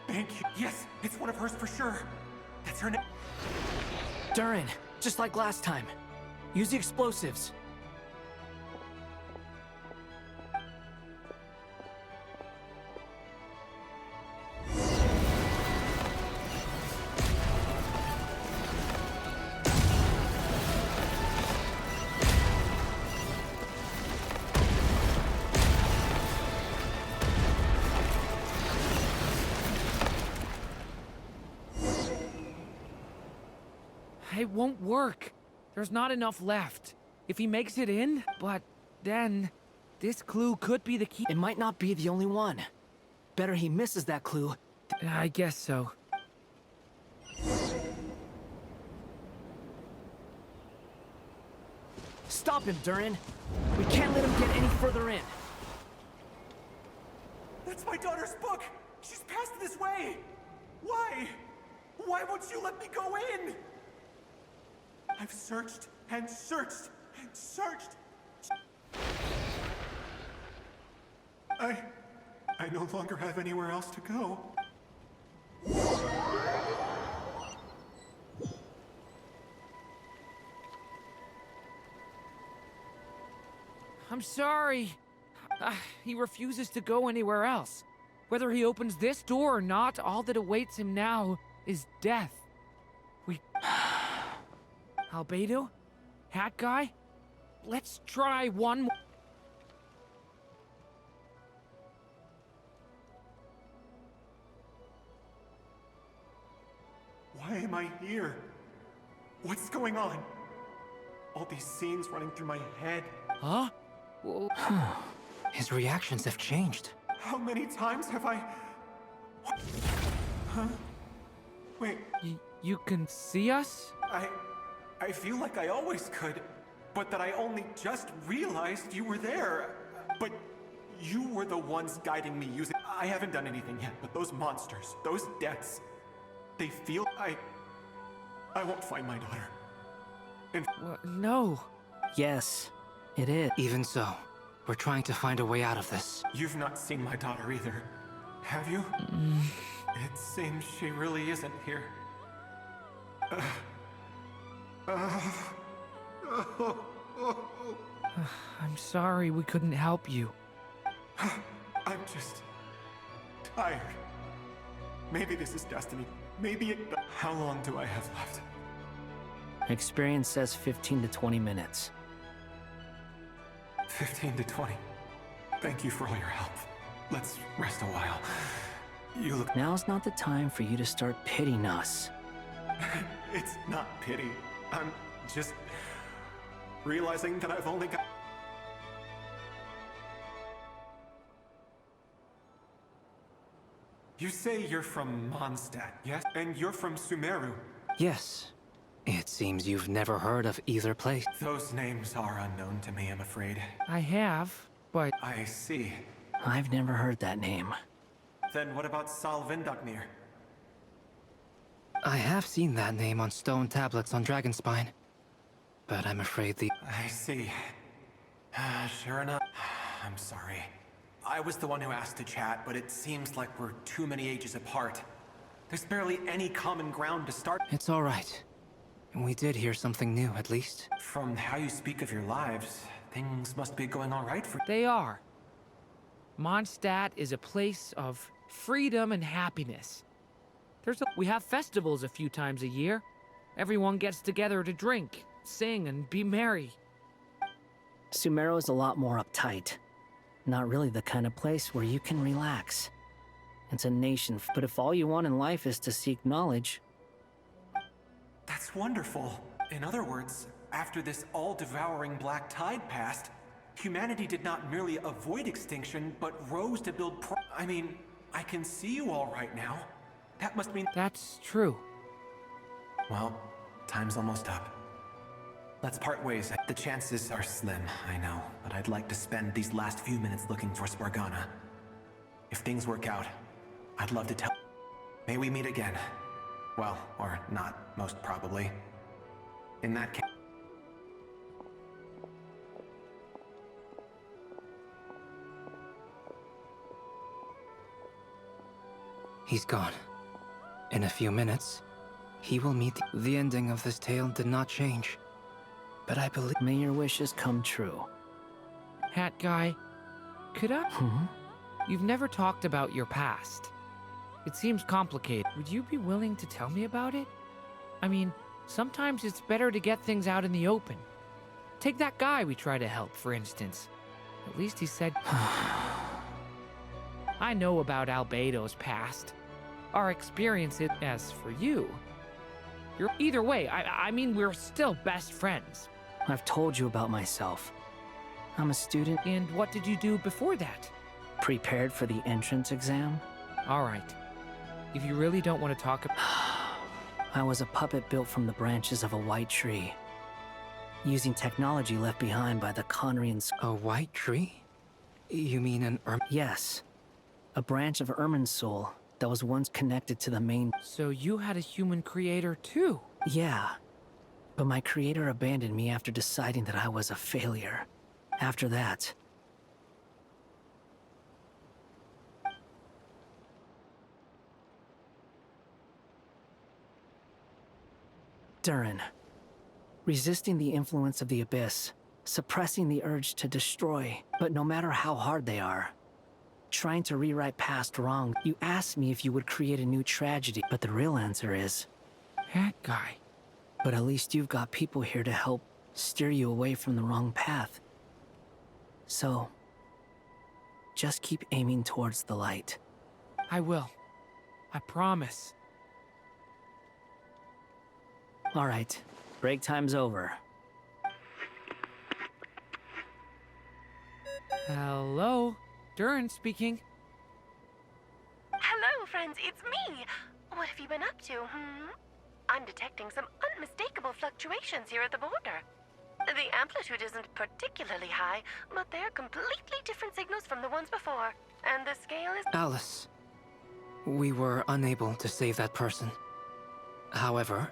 Thank you. Yes, it's one of hers for sure. That's her name. Durin, just like last time. Use the explosives. It won't work. There's not enough left. If he makes it in, but then this clue could be the key. It might not be the only one. Better he misses that clue. I guess so. Stop him, Durin. We can't let him get any further in. That's my daughter's book! She's passed this way! Why? Why won't you let me go in? I've searched and searched and searched. I no longer have anywhere else to go. I'm sorry. He refuses to go anywhere else. Whether he opens this door or not, all that awaits him now is death. We... Albedo? Hat guy? Let's try one more. Why am I here? What's going on? All these scenes running through my head. Huh? His reactions have changed. How many times have I... Huh? Wait. You can see us? I feel like I always could, but that I only just realized you were there. But you were the ones guiding me using... I haven't done anything yet, but those monsters, those deaths, they feel... I won't find my daughter. No. Yes, it is. Even so, we're trying to find a way out of this. You've not seen my daughter either, have you? It seems she really isn't here. I'm sorry we couldn't help you. I'm just... tired. Maybe this is destiny. Maybe it... How long do I have left? Experience says 15 to 20 minutes. 15 to 20. Thank you for all your help. Let's rest a while. You look... Now's not the time for you to start pitying us. It's not pity. I'm just... realizing that I've only got... You say you're from Mondstadt, yes? And you're from Sumeru? Yes. It seems you've never heard of either place. Those names are unknown to me, I'm afraid. I have, but... I see. I've never heard that name. Then what about Salvindaknir? I have seen that name on stone tablets on Dragonspine. But I'm afraid the... I see. Sure enough. I'm sorry. I was the one who asked to chat, but it seems like we're too many ages apart. There's barely any common ground to start. It's all right. We did hear something new, at least. From how you speak of your lives, things must be going all right for... They are. Mondstadt is a place of freedom and happiness. We have festivals a few times a year. Everyone gets together to drink, sing, and be merry. Sumeru is a lot more uptight. Not really the kind of place where you can relax. It's a nation, but if all you want in life is to seek knowledge... That's wonderful. In other words, after this all-devouring black tide passed, humanity did not merely avoid extinction, but rose to build I mean, I can see you all right now. That must mean... That's true. Well, time's almost up. Let's part ways. The chances are slim, I know, but I'd like to spend these last few minutes looking for Spargana. If things work out, I'd love to tell... May we meet again. Well, or not, most probably. In that case... He's gone. In a few minutes, he will meet the ending of this tale did not change. But I believe... May your wishes come true. Hat guy, could I? You've never talked about your past. It seems complicated. Would you be willing to tell me about it? I mean, sometimes it's better to get things out in the open. Take that guy we try to help, for instance. At least he said... I know about Albedo's past. Our experiences. As for you... Either way, I mean, we're still best friends. I've told you about myself. I'm a student. And what did you do before that? Prepared for the entrance exam. All right. If you really don't want to talk about... I was a puppet built from the branches of a white tree, using technology left behind by the Conrians. A white tree? You mean an Yes. A branch of Irminsul that was once connected to the main... So you had a human creator too? Yeah. But my creator abandoned me after deciding that I was a failure. After that... Durin. Resisting the influence of the Abyss, suppressing the urge to destroy, but no matter how hard they are, trying to rewrite past wrong. You asked me if you would create a new tragedy, but the real answer is... That guy. But at least you've got people here to help steer you away from the wrong path. So, just keep aiming towards the light. I will. I promise. All right, break time's over. Hello? Durin speaking. Hello, friends, it's me! What have you been up to, I'm detecting some unmistakable fluctuations here at the border. The amplitude isn't particularly high, but they're completely different signals from the ones before. And the scale is... Alice. We were unable to save that person. However,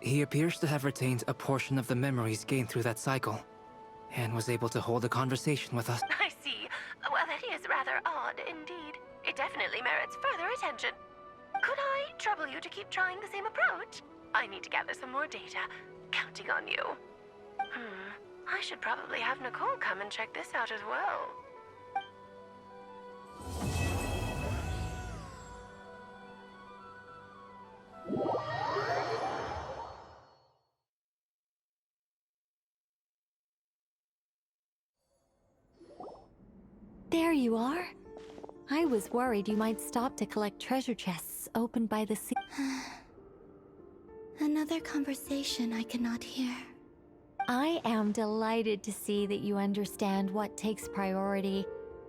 he appears to have retained a portion of the memories gained through that cycle, and was able to hold a conversation with us. I see. Well, that is rather odd indeed. It definitely merits further attention. Could I trouble you to keep trying the same approach? I need to gather some more data. Counting on you. I should probably have Nicole come and check this out as well. There you are. I was worried you might stop to collect treasure chests opened by the sea. Another conversation I cannot hear. I am delighted to see that you understand what takes priority,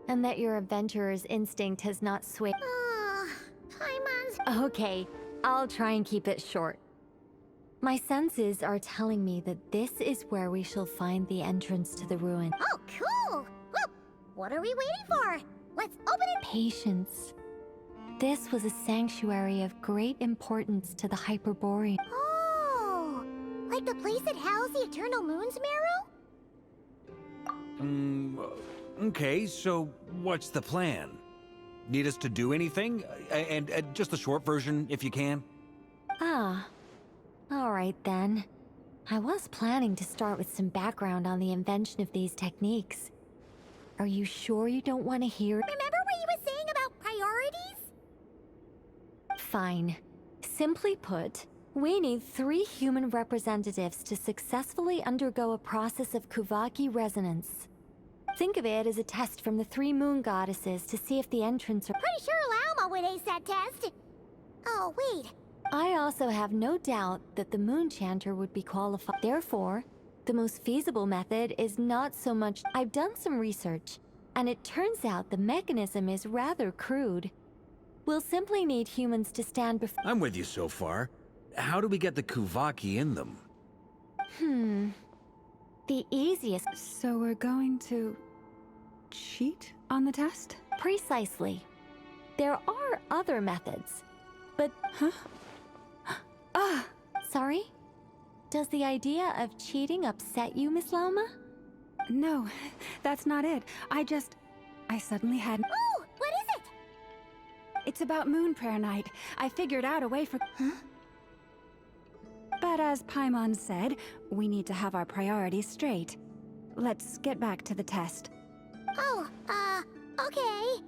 and that your adventurer's instinct has not swayed. Paimon's... Okay, I'll try and keep it short. My senses are telling me that this is where we shall find the entrance to the ruin. Oh, cool! Well, what are we waiting for? Let's open it! Patience. This was a sanctuary of great importance to the Hyperborean. Oh! Like the place that housed the Eternal Moon's marrow? Okay, so what's the plan? Need us to do anything? And just the short version, if you can. Ah. Alright then. I was planning to start with some background on the invention of these techniques. Are you sure you don't want to hear? Remember what you were saying about priorities? Fine. Simply put, we need 3 human representatives to successfully undergo a process of Kuvaki resonance. Think of it as a test from the 3 moon goddesses to see if the entrance are... Pretty sure Lauma would ace that test. Oh, wait. I also have no doubt that the moon chanter would be qualified. Therefore, the most feasible method is not so much... I've done some research, and it turns out the mechanism is rather crude. We'll simply need humans to stand before... I'm with you so far. How do we get the Kuvaki in them? The easiest... So we're going to... cheat on the test? Precisely. There are other methods, but... Sorry? Does the idea of cheating upset you, Miss Lauma? No, that's not it. I suddenly had... Oh, what is it? It's about Moon Prayer Night. I figured out a way for... Huh? But as Paimon said, we need to have our priorities straight. Let's get back to the test. Oh, okay.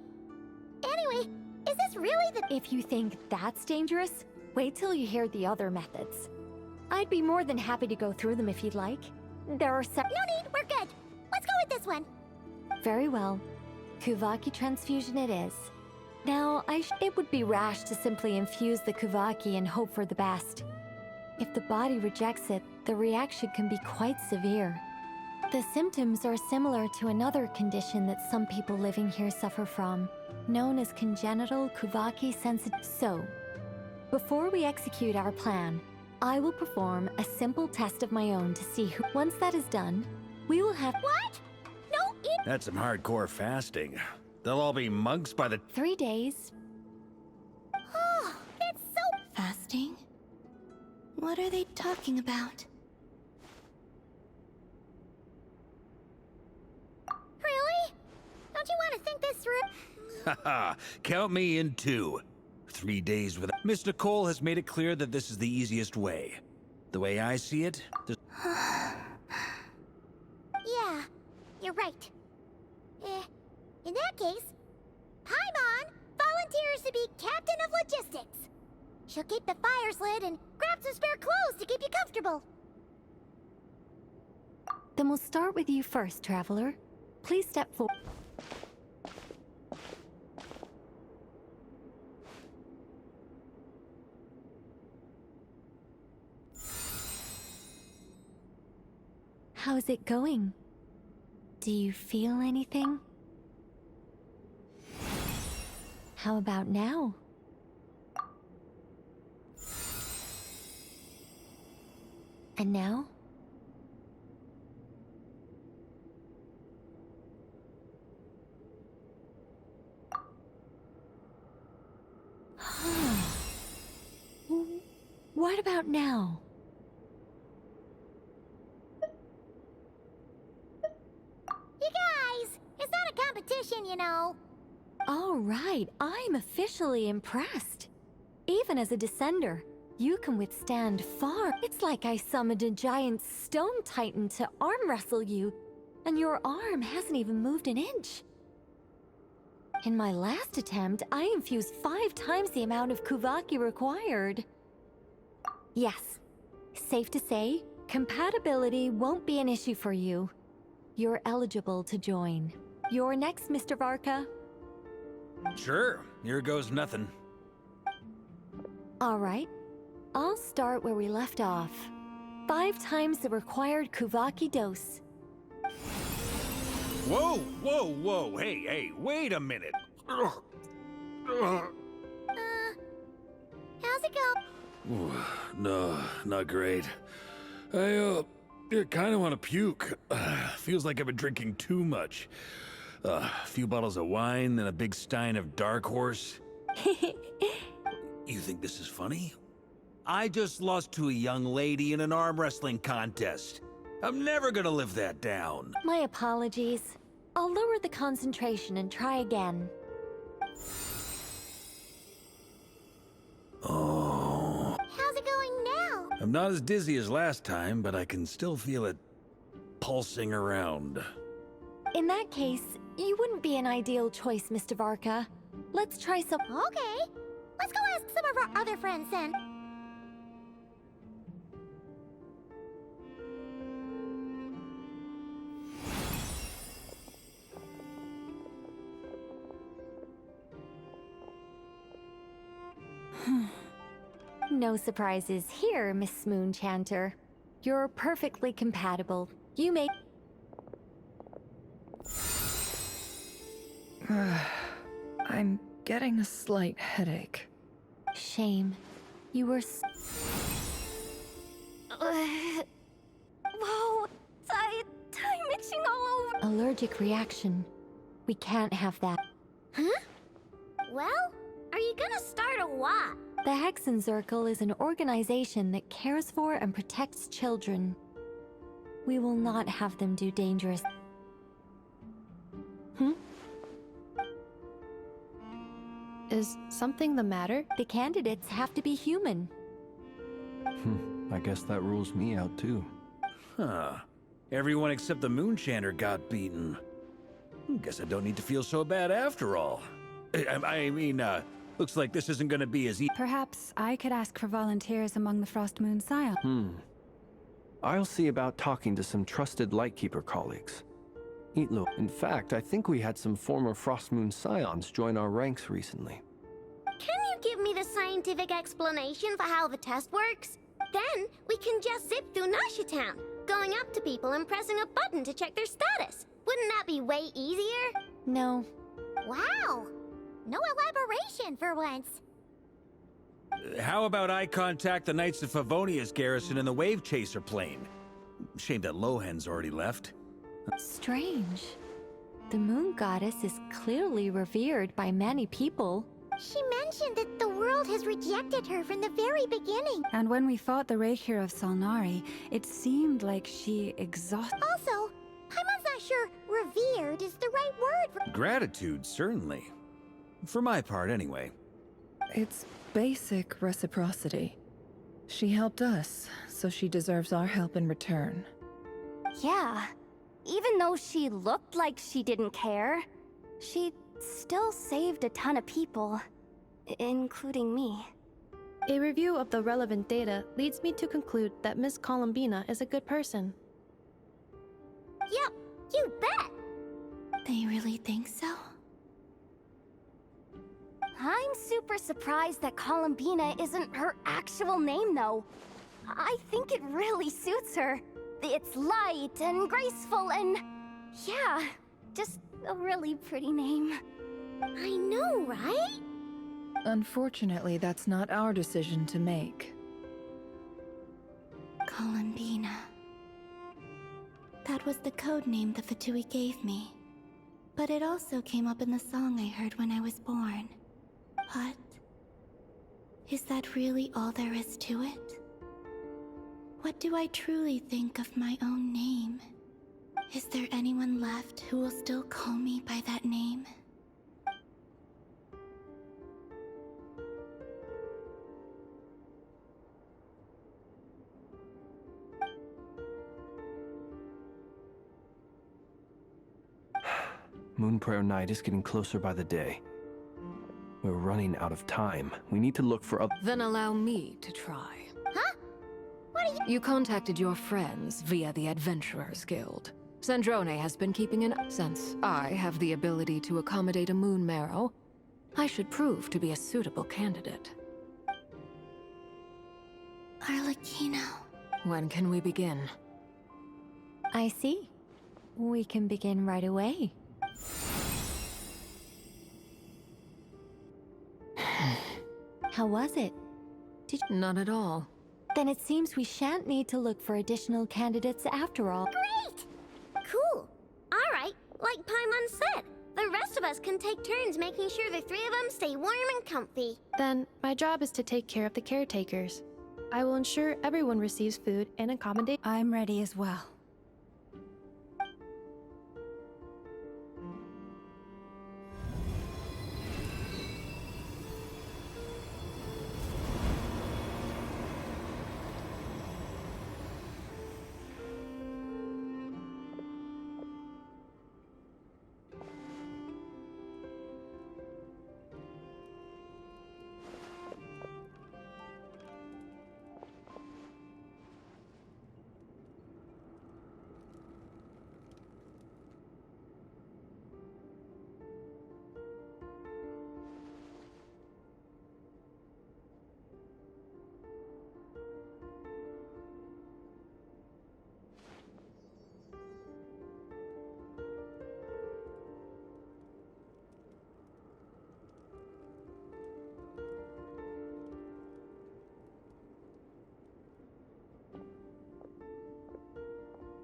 Anyway, is this really the... If you think that's dangerous, wait till you hear the other methods. I'd be more than happy to go through them if you'd like. There are some... No need, we're good. Let's go with this one. Very well. Kuvaki transfusion it is. Now, it would be rash to simply infuse the Kuvaki and hope for the best. If the body rejects it, the reaction can be quite severe. The symptoms are similar to another condition that some people living here suffer from, known as congenital Kuvaki sensitivity. So, before we execute our plan, I will perform a simple test of my own to see who... Once that is done, we will have... What? No, That's some hardcore fasting. They'll all be monks by the... 3 days. Oh, it's so... Fasting? What are they talking about? Really? Don't you want to think this through? Haha, count me in too. 3 days with... Miss Nicole has made it clear that this is the easiest way. The way I see it... Yeah, you're right. In that case, Paimon volunteers to be captain of logistics. She'll keep the fires lit and grab some spare clothes to keep you comfortable. Then we'll start with you first, Traveler. Please step forward. How's it going? Do you feel anything? How about now? And now? What about now? You guys, it's not a competition, you know. All right, I'm officially impressed. Even as a descender, you can withstand far. It's like I summoned a giant stone titan to arm wrestle you, and your arm hasn't even moved an inch. In my last attempt, I infused 5 times the amount of Kuvaki required. Yes, safe to say, compatibility won't be an issue for you. You're eligible to join. You're next, Mr. Varka. Sure, here goes nothing. All right, I'll start where we left off. 5 times the required Kuvaki dose. Whoa, whoa, whoa, hey, wait a minute. How's it go? Ooh, no, not great. I kind of want to puke. Feels like I've been drinking too much. A few bottles of wine, then a big stein of Dark Horse. You think this is funny? I just lost to a young lady in an arm wrestling contest. I'm never gonna live that down. My apologies. I'll lower the concentration and try again. Oh. How's it going now? I'm not as dizzy as last time, but I can still feel it pulsing around. In that case, you wouldn't be an ideal choice, Mr. Varka. Let's try some... Okay. Let's go ask some of our other friends then. No surprises here, Miss Moonchanter. You're perfectly compatible. You may... I'm getting a slight headache. Shame. You were Whoa! I'm itching all over. Allergic reaction. We can't have that. Huh? Well, are you gonna start a what? The Hexenzirkel is an organization that cares for and protects children. We will not have them do dangerous... Is something the matter? The candidates have to be human. I guess that rules me out too. Huh. Everyone except the Moonchanter got beaten. Guess I don't need to feel so bad after all. I mean, looks like this isn't gonna be as easy. Perhaps I could ask for volunteers among the Frost Moon Scions. I'll see about talking to some trusted Lightkeeper colleagues. Look, in fact, I think we had some former Frost Moon Scions join our ranks recently. Can you give me the scientific explanation for how the test works? Then we can just zip through Nasha Town, going up to people and pressing a button to check their status. Wouldn't that be way easier? No. Wow! No elaboration for once. How about I contact the Knights of Favonia's garrison in the Wave Chaser plane? Shame that Lohan's already left. Strange. The moon goddess is clearly revered by many people. She mentioned that the world has rejected her from the very beginning. And when we fought the Reikir of Salnari, it seemed like she exhausted. Also, I'm not sure revered is the right word for... Gratitude, certainly. For my part, anyway. It's basic reciprocity. She helped us, so she deserves our help in return. Yeah. Even though she looked like she didn't care, she still saved a ton of people, including me. A review of the relevant data leads me to conclude that Miss Colombina is a good person. Yep, you bet! They really think so? I'm super surprised that Colombina isn't her actual name, though. I think it really suits her. It's light and graceful and... yeah, just a really pretty name. I know, right? Unfortunately, that's not our decision to make. Colombina. That was the code name the Fatui gave me. But it also came up in the song I heard when I was born. But... is that really all there is to it? What do I truly think of my own name? Is there anyone left who will still call me by that name? Moon Prayer Night is getting closer by the day. We're running out of time. We need to look for other... Then allow me to try. Huh? What are you... You contacted your friends via the Adventurers Guild. Sandrone has been keeping an... Since I have the ability to accommodate a moon marrow, I should prove to be a suitable candidate. Arlecchino. When can we begin? I see. We can begin right away. How was it? Not at all. Then it seems we shan't need to look for additional candidates after all. Great! Cool. Alright, like Paimon said, the rest of us can take turns making sure the three of them stay warm and comfy. Then, my job is to take care of the caretakers. I will ensure everyone receives food and accommodation. I'm ready as well.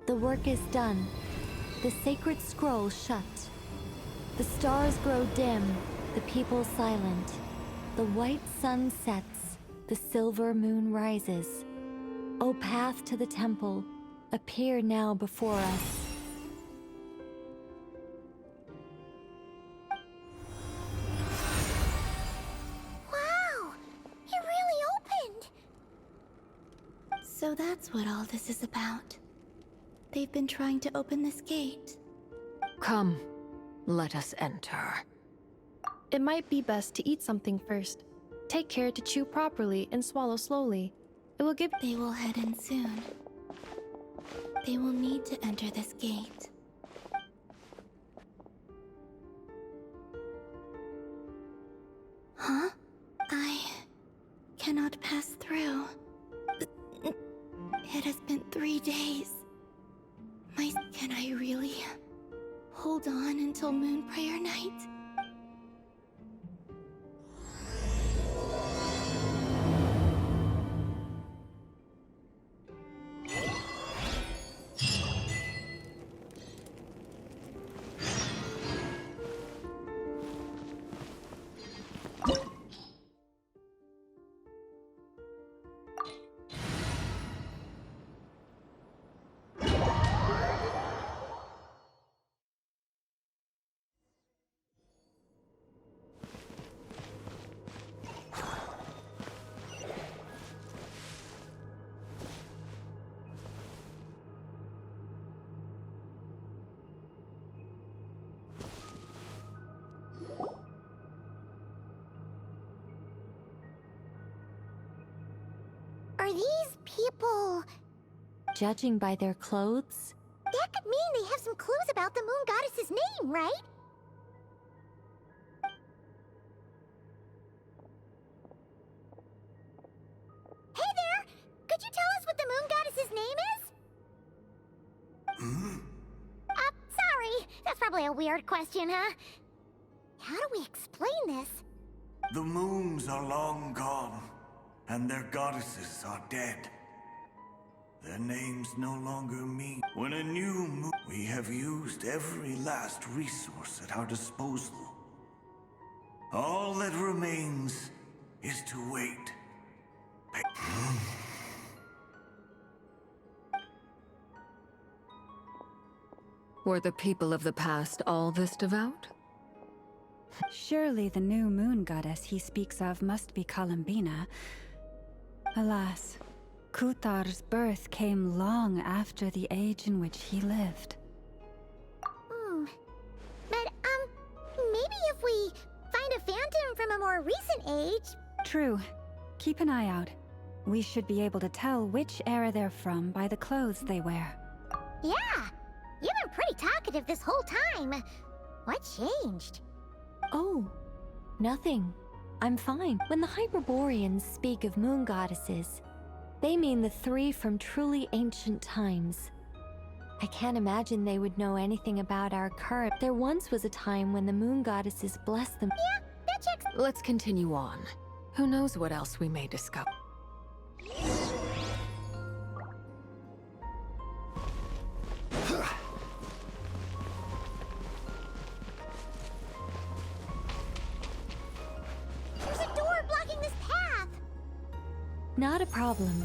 The work is done. The sacred scroll shut. The stars grow dim, the people silent. The white sun sets, the silver moon rises. O path to the temple, appear now before us. So that's what all this is about. They've been trying to open this gate. Come, let us enter. It might be best to eat something first. Take care to chew properly and swallow slowly. It will give— They will head in soon. They will need to enter this gate. Huh? I cannot pass through. It has been 3 days. Can I really hold on until Moon Prayer Night? Are these people... Judging by their clothes? That could mean they have some clues about the moon goddess's name, right? Hey there! Could you tell us what the moon goddess's name is? Sorry. That's probably a weird question, huh? How do we explain this? The moons are long gone, and their goddesses are dead. Their names no longer mean. When a new moon... We have used every last resource at our disposal. All that remains is to wait. Were the people of the past all this devout? Surely the new moon goddess he speaks of must be Colombina. Alas, Kutar's birth came long after the age in which he lived. But, maybe if we find a phantom from a more recent age... True. Keep an eye out. We should be able to tell which era they're from by the clothes they wear. Yeah! You've been pretty talkative this whole time. What changed? Oh, nothing. I'm fine. When the Hyperboreans speak of moon goddesses, they mean the 3 from truly ancient times. I can't imagine they would know anything about our current. There once was a time when the moon goddesses blessed them. Yeah, that checks. Let's continue on. Who knows what else we may discover. There's a door blocking this path! Not a problem.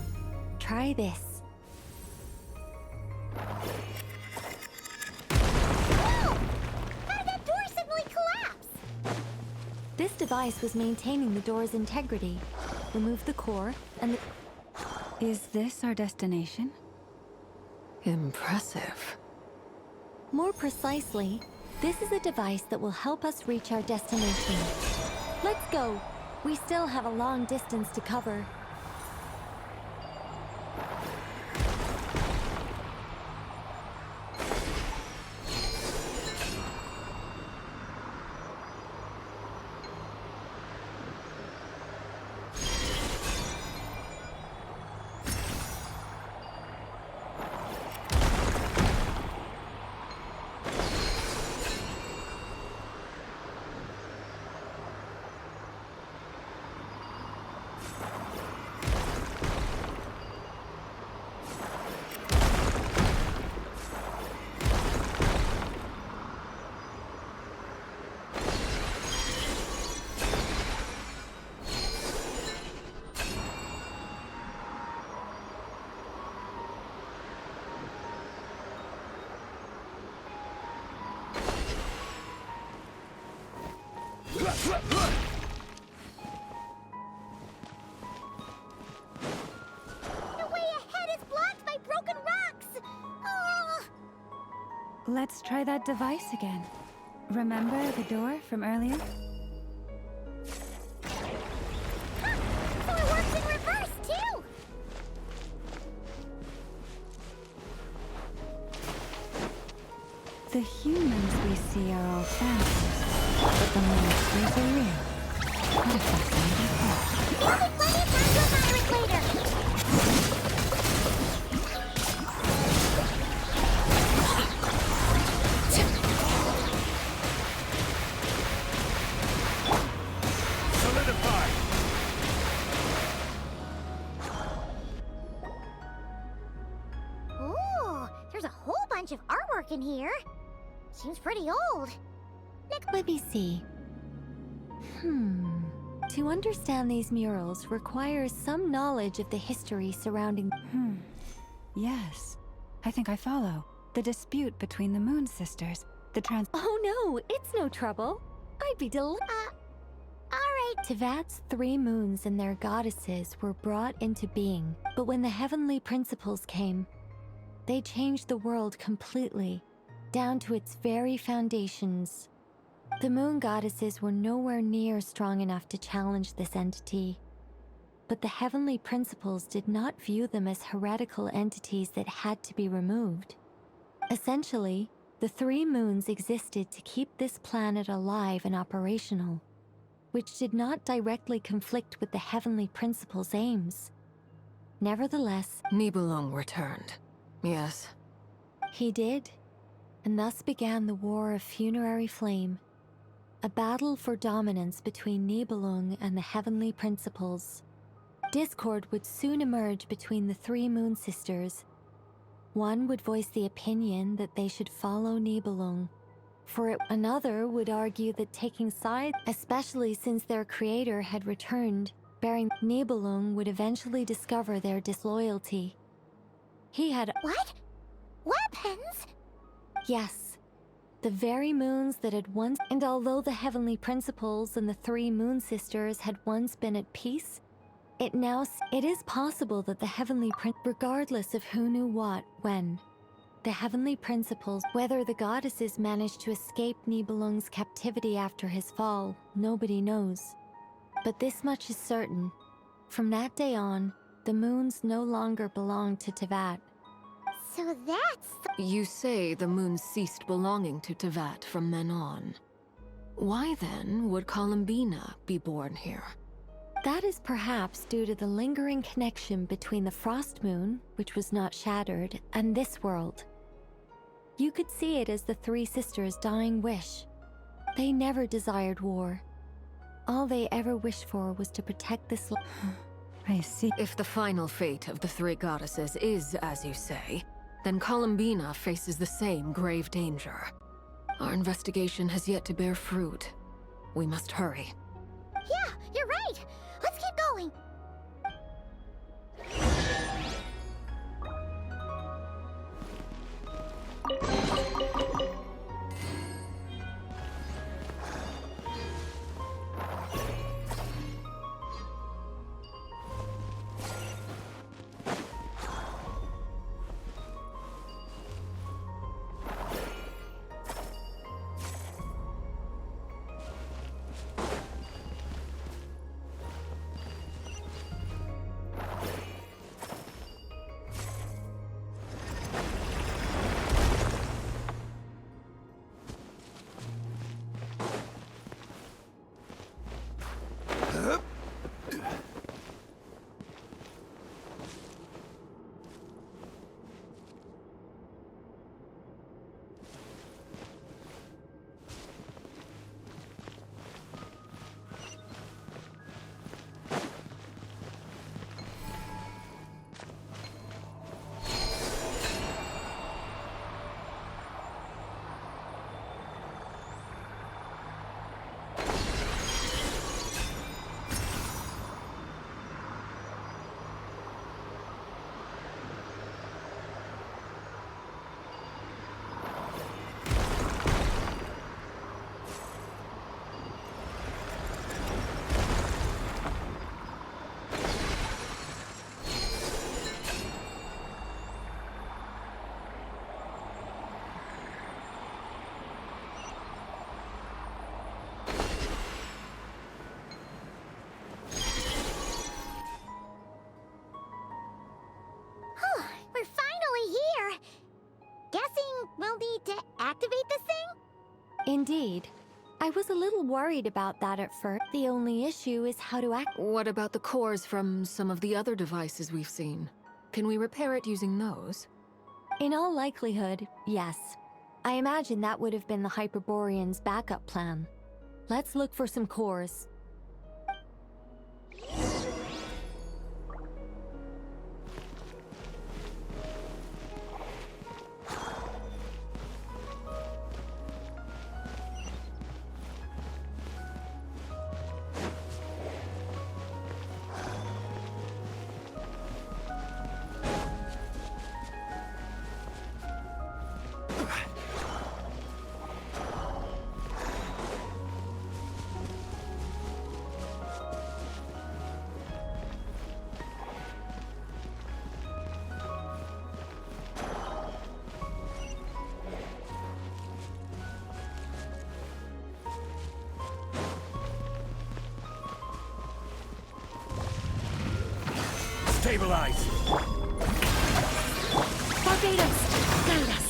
Try this. Whoa! How did that door suddenly collapse? This device was maintaining the door's integrity. Remove the core, and the... Is this our destination? Impressive. More precisely, this is a device that will help us reach our destination. Let's go. We still have a long distance to cover. The way ahead Let's try that device again. Remember the door from earlier? So it works in reverse, too! The humans we see are all phantoms, but the monsters are real. What a fascinating thought. You'll be plenty of time to admire it later! Solidify! Ooh, there's a whole bunch of artwork in here. Seems pretty old. Let me see. To understand these murals requires some knowledge of the history surrounding. Yes, I think I follow. The dispute between the Moon Sisters, the Oh no, it's no trouble. I'd be delighted. Alright. Tevat's 3 moons and their goddesses were brought into being, but when the heavenly principles came, they changed the world completely, down to its very foundations. The moon goddesses were nowhere near strong enough to challenge this entity, but the heavenly principles did not view them as heretical entities that had to be removed. Essentially, the 3 moons existed to keep this planet alive and operational, which did not directly conflict with the heavenly principles' aims. Nevertheless, Nibelung returned. Yes. He did, and thus began the War of Funerary Flame, a battle for dominance between Nibelung and the heavenly principles. Discord would soon emerge between the 3 Moon Sisters. One would voice the opinion that they should follow Nibelung. Another would argue that taking sides, especially since their creator had returned, bearing Nibelung would eventually discover their disloyalty. He had— What? Weapons? Yes. The very moons that had once— And although the heavenly principles and the 3 Moon Sisters had once been at peace, it is possible that the heavenly regardless of who knew what, when, the heavenly principles, whether the goddesses managed to escape Nibelung's captivity after his fall, nobody knows. But this much is certain. From that day on, the moons no longer belonged to Tevat. So that's... You say the moons ceased belonging to Tevat from then on. Why then would Colombina be born here? That is perhaps due to the lingering connection between the Frost Moon, which was not shattered, and this world. You could see it as the 3 sisters' dying wish. They never desired war. All they ever wished for was to protect this I see. If the final fate of the 3 goddesses is as you say, then Colombina faces the same grave danger. Our investigation has yet to bear fruit. We must hurry. Yeah, you're right! Let's keep going! Indeed. I was a little worried about that at first. The only issue is how to act. What about the cores from some of the other devices we've seen? Can we repair it using those? In all likelihood, yes. I imagine that would have been the Hyperborean's backup plan. Let's look for some cores. Stabilize! Barbados! Guide us!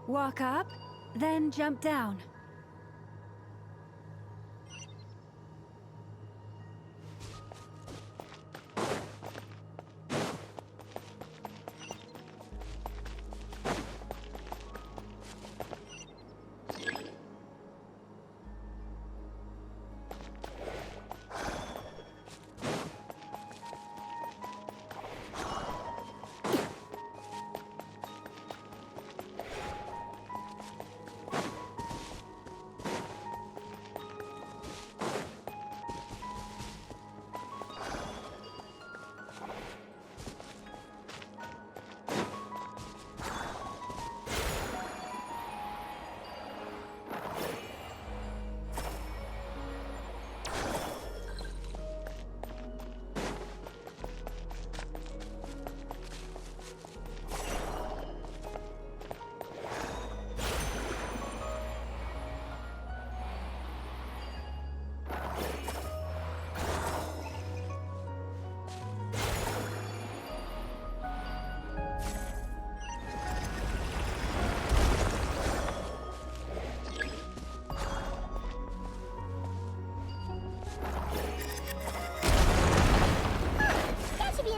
Walk up, then jump down.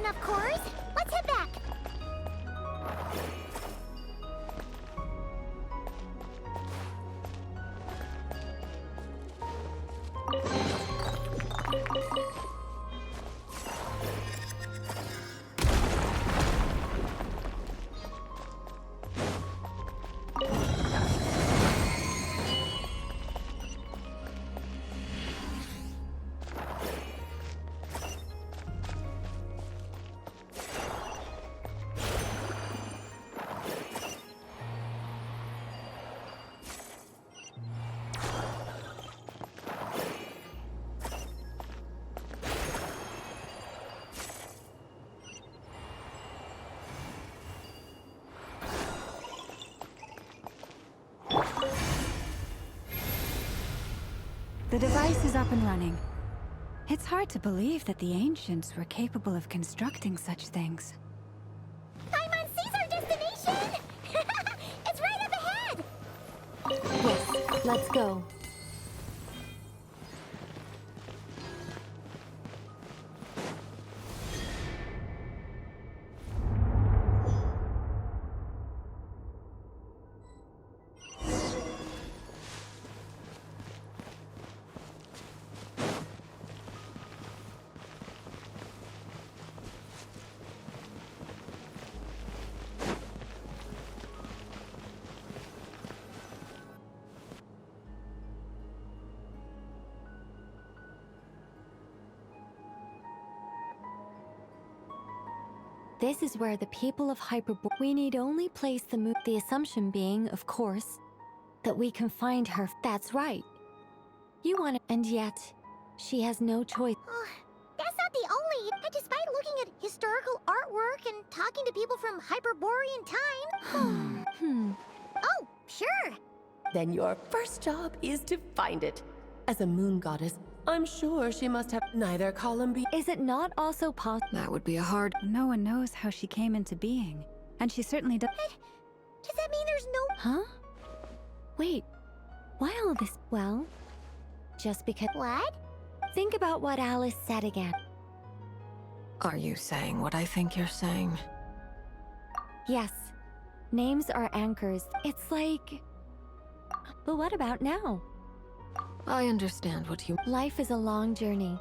Of course. Let's head back. The device is up and running. It's hard to believe that the ancients were capable of constructing such things. Paimon sees our destination! It's right up ahead! Yes, let's go. This is where the people of Hyperborea. We need only place the moon. The assumption being, of course, that we can find her. That's right. You want it, and yet, she has no choice. That's not the only. Despite looking at historical artwork and talking to people from Hyperborean time. Oh, sure. Then your first job is to find it. As a moon goddess, I'm sure she must have neither Colombina. Is it not also possible? That would be a hard. No one knows how she came into being, and she certainly does. Does that mean there's no... Huh? Wait. Why all this? Well, just because. What? Think about what Alice said again. Are you saying what I think you're saying? Yes. Names are anchors. It's like... But what about now? I understand what you... Life is a long journey.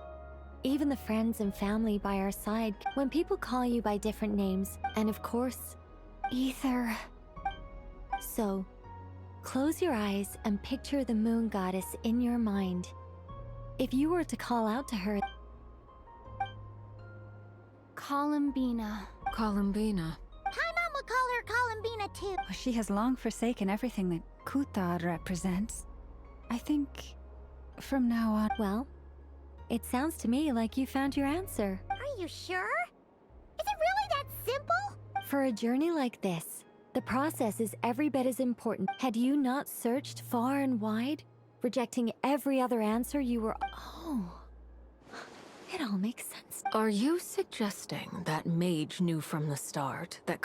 Even the friends and family by our side, when people call you by different names, and of course, Ether. So, close your eyes and picture the moon goddess in your mind. If you were to call out to her... Colombina. Colombina. Hi, Mom will call her Colombina too. She has long forsaken everything that Kuta represents. I think, from now on... Well, it sounds to me like you found your answer. Are you sure? Is it really that simple? For a journey like this, the process is every bit as important. Had you not searched far and wide, rejecting every other answer, you were... Oh... It all makes sense. Are you suggesting that Mage knew from the start that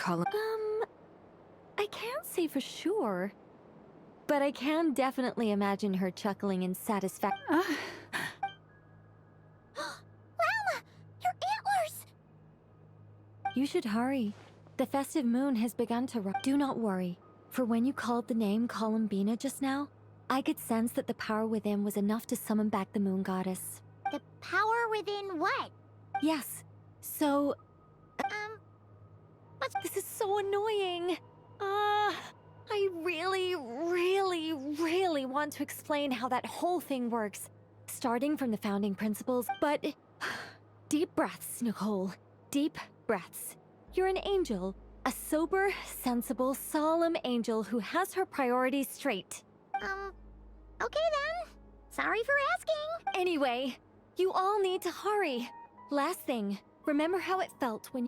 I can't say for sure, but I can definitely imagine her chuckling in satisfaction. Llama! Your antlers! You should hurry. The festive moon has begun to rise. Do not worry, for when you called the name Colombina just now, I could sense that the power within was enough to summon back the moon goddess. The power within what? Yes. So... But this is so annoying. I really, really, really want to explain how that whole thing works. Starting from the founding principles, but... Deep breaths, Nicole. Deep breaths. You're an angel. A sober, sensible, solemn angel who has her priorities straight. Okay then. Sorry for asking. Anyway, you all need to hurry. Last thing, remember how it felt when...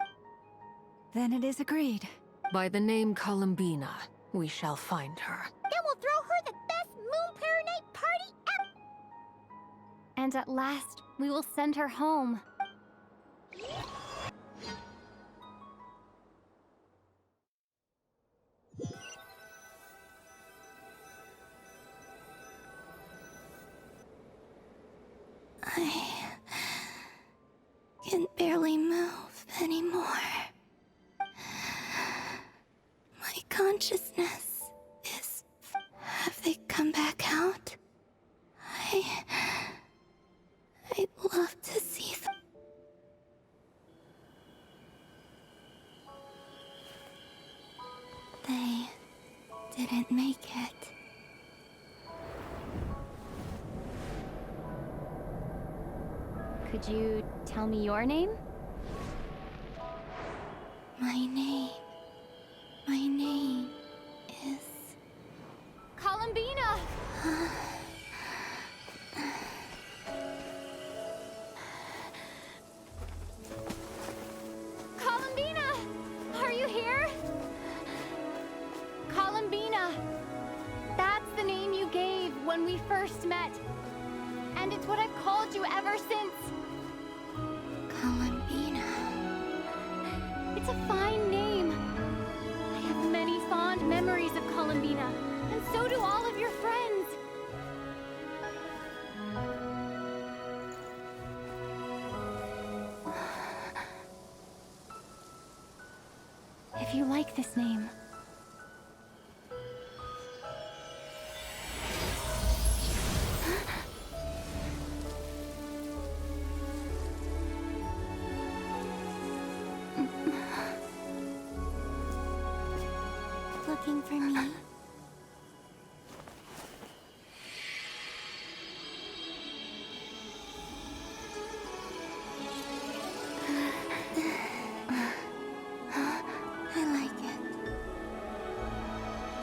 Then it is agreed. By the name Colombina, we shall find her. Then we'll throw her the best Moon Pair Night party ever! And at last, we will send her home. I can barely move anymore. My consciousness is... Have they come back out? I'd love to see them. They didn't make it. Could you tell me your name? My name is... Colombina! Colombina! Are you here? Colombina! That's the name you gave when we first met. And it's what I've called you ever since. Colombina. It's a fine name. I have many fond memories of Colombina, and so do all of your friends. If you like this name, looking for me?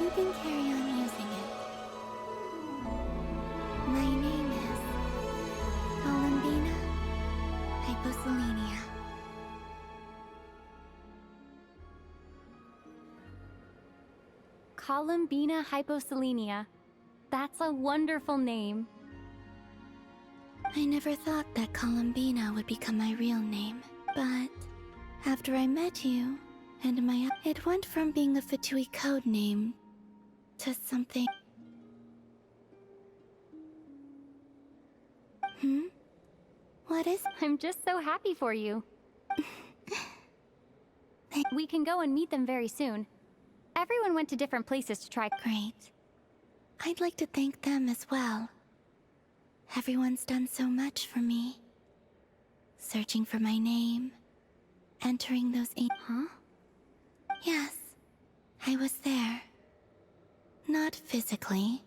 You can carry on using it. My name is Colombina Hyposelenia. Colombina Hyposelenia. That's a wonderful name. I never thought that Colombina would become my real name, but after I met you, and it went from being a Fatui code name to something. What is? I'm just so happy for you. We can go and meet them very soon. Everyone went to different places to try. Great. I'd like to thank them as well. Everyone's done so much for me. Searching for my name, entering those Yes, I was there. Not physically.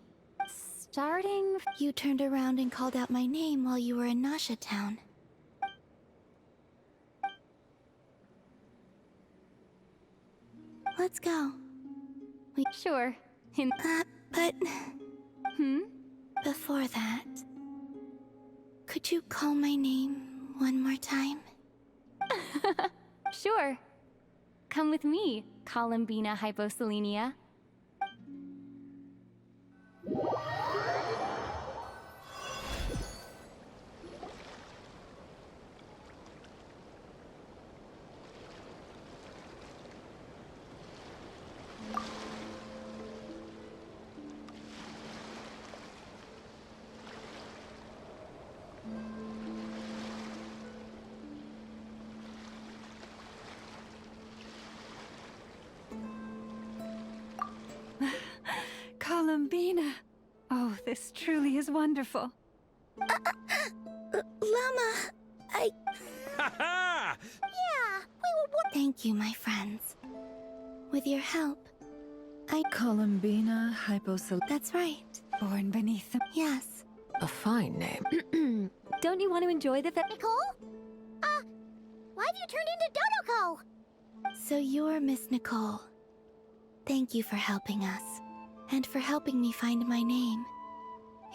Starting... You turned around and called out my name while you were in Nasha Town. Let's go. Sure. But... Before that... Could you call my name one more time? Sure. Come with me, Colombina Hyposelenia. Colombina. Oh, this truly is wonderful. Llama, Yeah, we were... Thank you, my friends. With your help, Colombina Hyposelenia. That's right. Born beneath them. Yes. A fine name. Don't you want to enjoy the Nicole? Why have you turned into Dodoko? So you're Miss Nicole. Thank you for helping us, and for helping me find my name.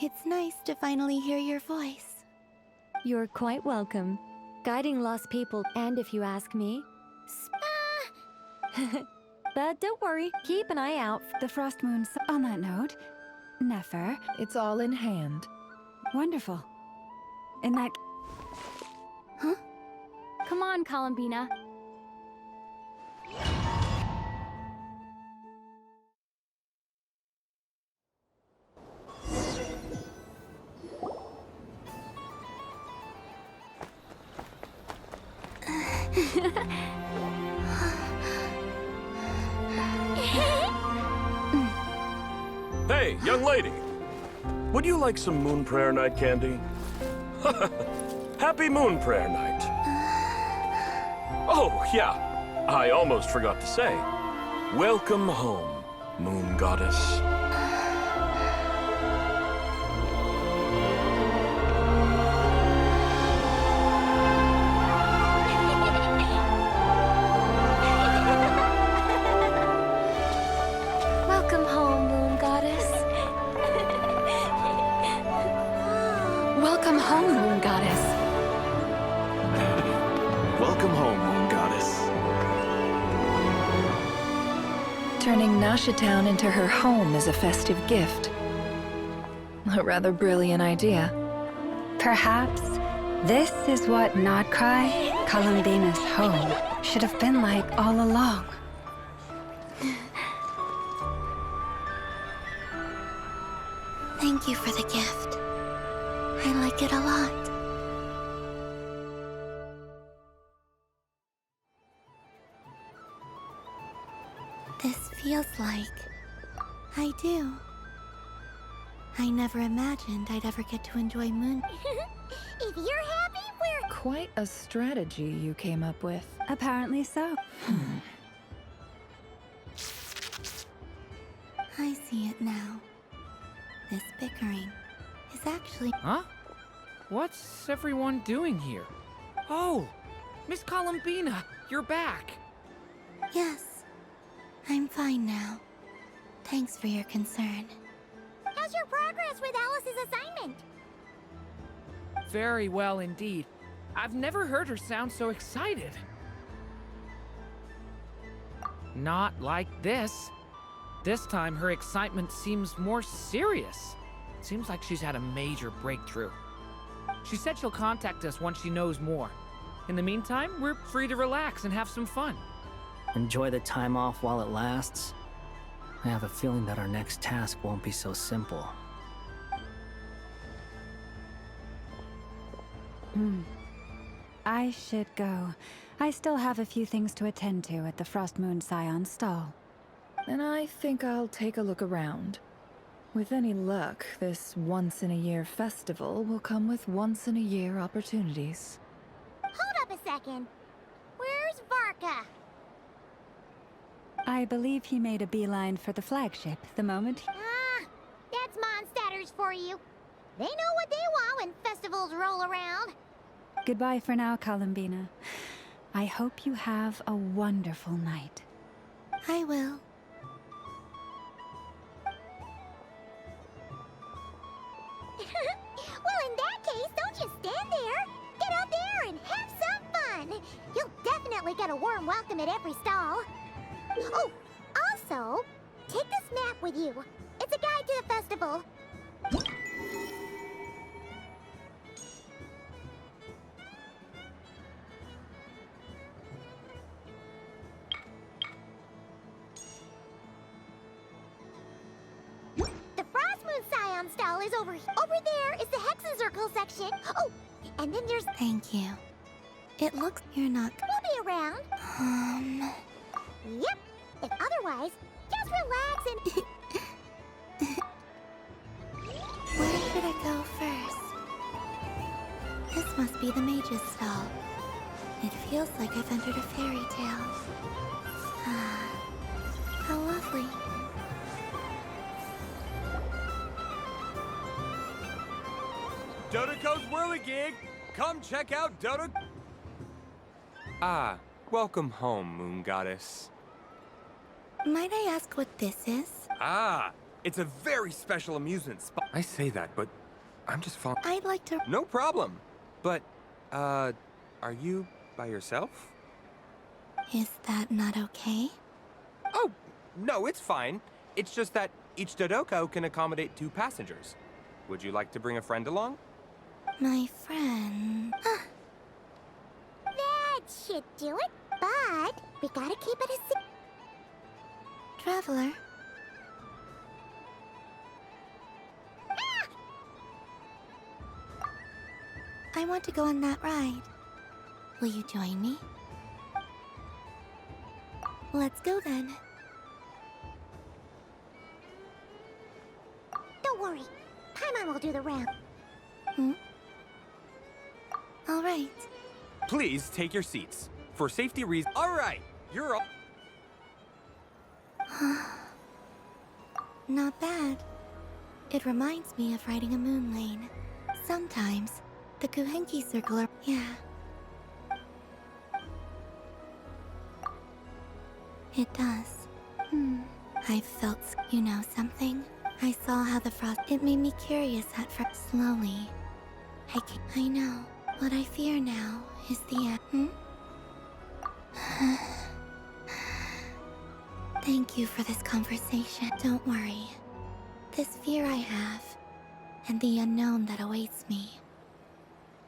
It's nice to finally hear your voice. You're quite welcome. Guiding lost people, and if you ask me... But don't worry, keep an eye out for the Frost Moon. On that note, Nefer. It's all in hand. Wonderful. In that... Huh? Come on, Colombina. Hey, young lady. Would you like some Moon Prayer Night candy? Happy Moon Prayer Night. Oh, yeah. I almost forgot to say. Welcome home, Moon Goddess. Welcome home, Moon Goddess. Welcome home, Moon Goddess. Welcome home, Moon Goddess. Turning Nasha Town into her home is a festive gift. A rather brilliant idea. Perhaps this is what Nodcry, Colombina's home, should have been like all along. Thank you for the gift. I like it a lot. This feels like... I do. I never imagined I'd ever get to enjoy Moon. If you're happy, we're... Quite a strategy you came up with. Apparently so. I see it now. This bickering is actually... Huh? What's everyone doing here? Oh! Miss Colombina, you're back! Yes. I'm fine now. Thanks for your concern. How's your progress with Alice's assignment? Very well indeed. I've never heard her sound so excited. Not like this. This time, her excitement seems more serious. Seems like she's had a major breakthrough. She said she'll contact us once she knows more. In the meantime, we're free to relax and have some fun. Enjoy the time off while it lasts. I have a feeling that our next task won't be so simple. I should go. I still have a few things to attend to at the Frost Moon Scion's stall. And I think I'll take a look around. With any luck, this once-in-a-year festival will come with once-in-a-year opportunities. Hold up a second. Where's Varka? I believe he made a beeline for the flagship the moment That's Mondstadters for you. They know what they want when festivals roll around. Goodbye for now, Colombina. I hope you have a wonderful night. I will. Well, in that case, don't just stand there. Get out there and have some fun. You'll definitely get a warm welcome at every stall. Oh, also, take this map with you. It's a guide to the festival. The Frost Moon Scion stall is over here. Over there is the Hexazircle section. Oh, and then there's... Thank you. It looks you're not... We'll be around. Yep. If otherwise, just relax and... Where should I go first? This must be the mage's stall. It feels like I've entered a fairy tale. Ah, how lovely. Dodoco's Whirligig! Come check out Dodo... Ah, welcome home, Moon Goddess. Might I ask what this is? Ah, it's a very special amusement spot. I say that, but I'm just following... I'd like to... No problem. But, are you by yourself? Is that not okay? Oh, no, it's fine. It's just that each Dodoco can accommodate 2 passengers. Would you like to bring a friend along? My friend... That should do it. But we gotta keep it a secret. Traveler? I want to go on that ride. Will you join me? Let's go then. Don't worry. Paimon will do the round. All right. Please take your seats. For safety reasons... All right, you're all... Not bad. It reminds me of riding a moon lane. Sometimes, the Kuhenki circle are... Yeah. It does. I felt... You know something? I saw how the frost... It made me curious at first. Slowly. I know. What I fear now is the end. Thank you for this conversation. Don't worry. This fear I have, and the unknown that awaits me,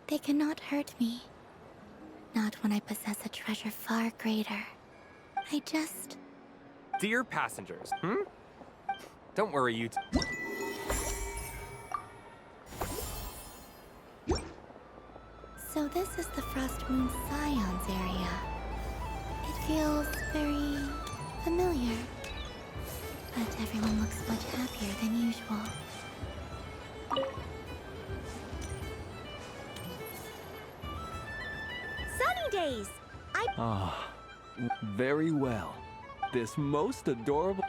they cannot hurt me. Not when I possess a treasure far greater. I just... Dear passengers, Don't worry, you... So this is the Frost Moon Scion's area. It feels very familiar. But everyone looks much happier than usual. Sunny days! Ah, very well. This most adorable...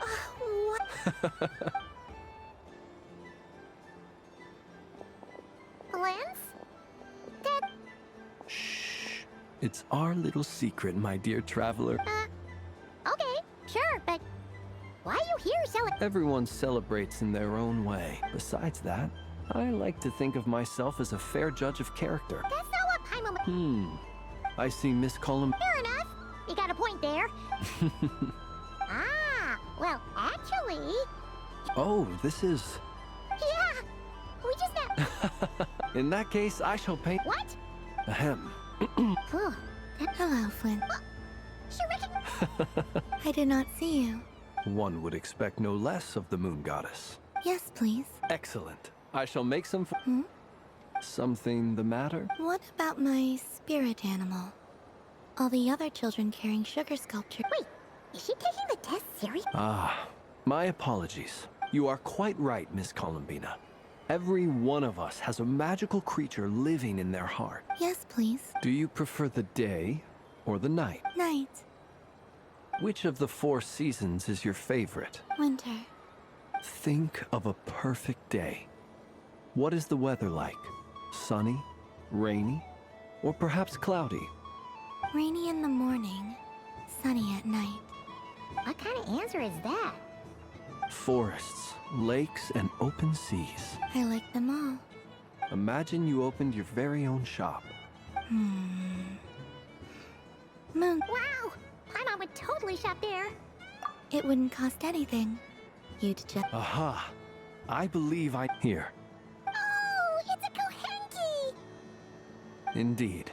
Lance? That... Shh. It's our little secret, my dear traveler. Okay, sure, but Why are you here celebrating? Everyone celebrates in their own way. Besides that, I like to think of myself as a fair judge of character. That's not what Paimon... I see Miss Colum... Fair enough. You got a point there. Well, actually... Oh, this is... Yeah, we just met... In that case, I shall paint... What? Ahem. Hello, Flynn. She recognized... I did not see you. One would expect no less of the moon goddess. Yes, please. Excellent. I shall make some... Something the matter? What about my spirit animal? All the other children carrying sugar sculpture. Wait, is she taking the test seriously? My apologies. You are quite right, Miss Colombina. Every one of us has a magical creature living in their heart. Yes, please. Do you prefer the day or the night? Night. Which of the 4 seasons is your favorite? Winter. Think of a perfect day. What is the weather like? Sunny, rainy, or perhaps cloudy? Rainy in the morning, sunny at night. What kind of answer is that? Forests, lakes, and open seas. I like them all. Imagine you opened your very own shop. Moon. Wow! Paimon would totally shop there. It wouldn't cost anything. You'd just... Aha! I believe I... Here. Oh, it's a Kohenki! Indeed.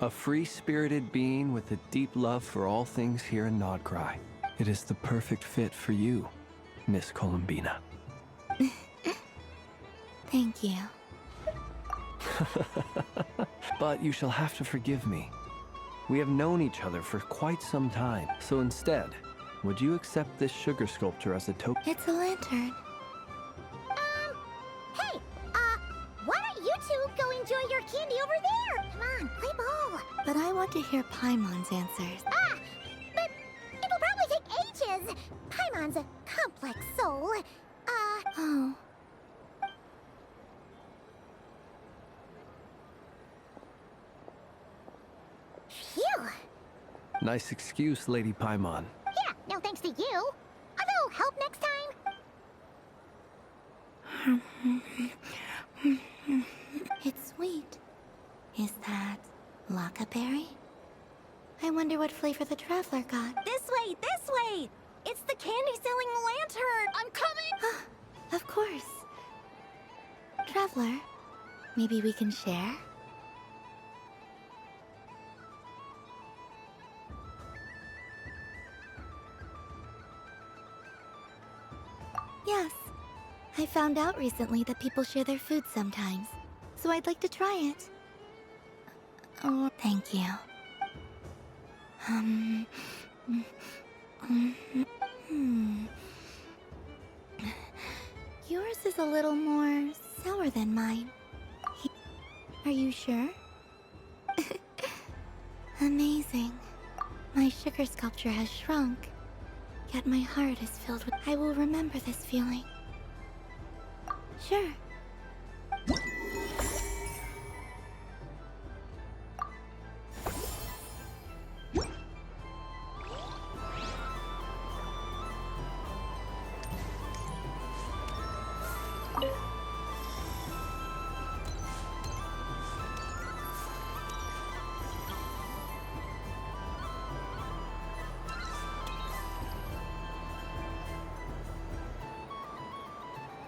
A free-spirited being with a deep love for all things here in Nodcry. It is the perfect fit for you, Miss Colombina. Thank you. But you shall have to forgive me. We have known each other for quite some time, so instead, would you accept this sugar sculpture as a token? It's a lantern. Hey, why don't you two go enjoy your candy over there? Come on, play ball. But I want to hear Paimon's answers. But it'll probably take ages. Paimon's a complex soul. Oh. Phew. Nice excuse, Lady Paimon. Yeah, no thanks to you. Although, help next time. It's sweet. Is that Lockaberry? I wonder what flavor the Traveler got. This way, this way! It's the candy-selling lantern! I'm coming! Of course. Traveler, maybe we can share? Yes. I found out recently that people share their food sometimes, so I'd like to try it. Oh, thank you. Yours is a little more sour than mine. Are you sure? Amazing. My sugar sculpture has shrunk, yet my heart is filled with... I will remember this feeling. Sure.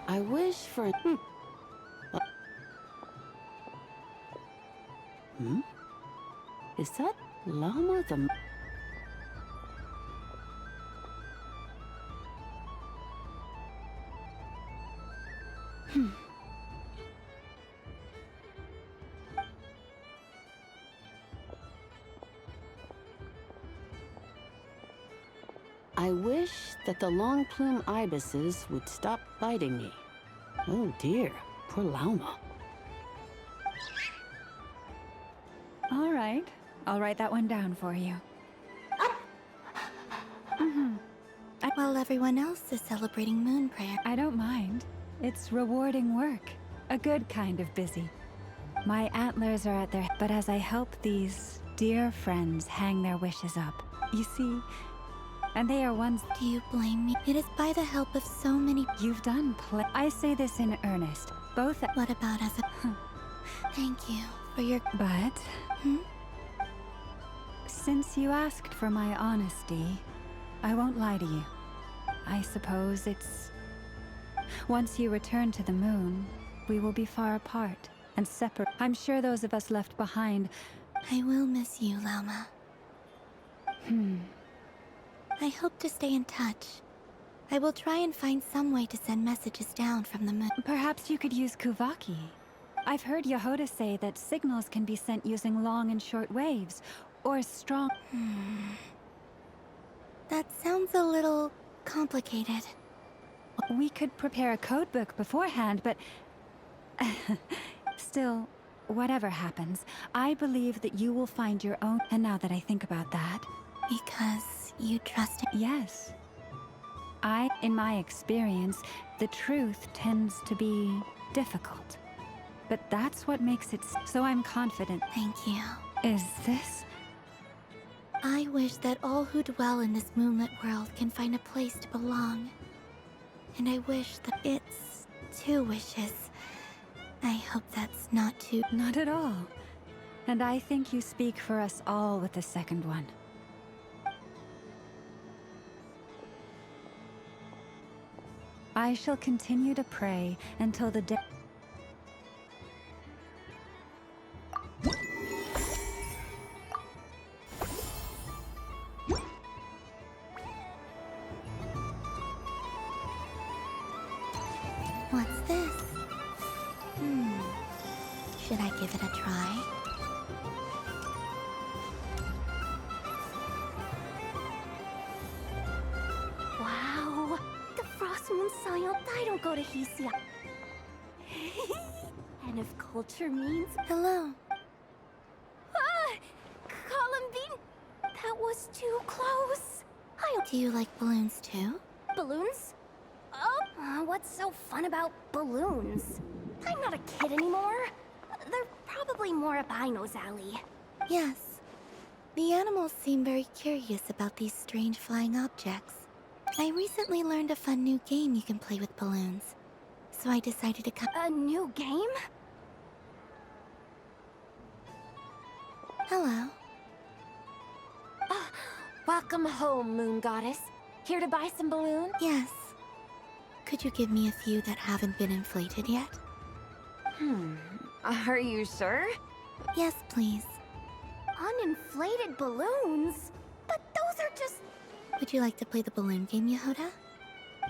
I wish for... Is that llama the... I wish that the long plume ibises would stop biting me. Oh dear, poor llama. All right, I'll write that one down for you. While everyone else is celebrating moon prayer. I don't mind. It's rewarding work. A good kind of busy. My antlers are at their... But as I help these dear friends hang their wishes up, you see, And they are ones... Do you blame me? It is by the help of so many... You've done I say this in earnest. Both... What about as a... Thank you for your... But... Since you asked for my honesty, I won't lie to you. I suppose it's... Once you return to the moon, we will be far apart and separate. I'm sure those of us left behind... I will miss you, Lauma. I hope to stay in touch. I will try and find some way to send messages down from the moon. Perhaps you could use Kuvaki. I've heard Yehoda say that signals can be sent using long and short waves, or strong... That sounds a little complicated. We could prepare a codebook beforehand, but... Still, whatever happens, I believe that you will find your own... And now that I think about that... Because you trust it? Yes. In my experience, the truth tends to be difficult. But that's what makes it... So I'm confident. Thank you. Is this... I wish that all who dwell in this moonlit world can find a place to belong. And I wish that it's 2 wishes. I hope that's not too... Not at all. And I think you speak for us all with the second one. I shall continue to pray until the day... What's this? Should I give it a try? Wow, the Frost Moon Scion don't go to Hesia. And if culture means... Hello. Colombine! That was too close. Do you like balloons too? Balloons? Oh, what's so fun about balloons? I'm not a kid anymore. They're probably more up Aino's alley. Yes. The animals seem very curious about these strange flying objects. I recently learned a fun new game you can play with balloons. So I decided to come... A new game? Hello. Welcome home, Moon Goddess. Here to buy some balloons? Yes. Could you give me a few that haven't been inflated yet? Are you sure? Yes, please. Uninflated balloons? But those are just... Would you like to play the balloon game, Yehoda?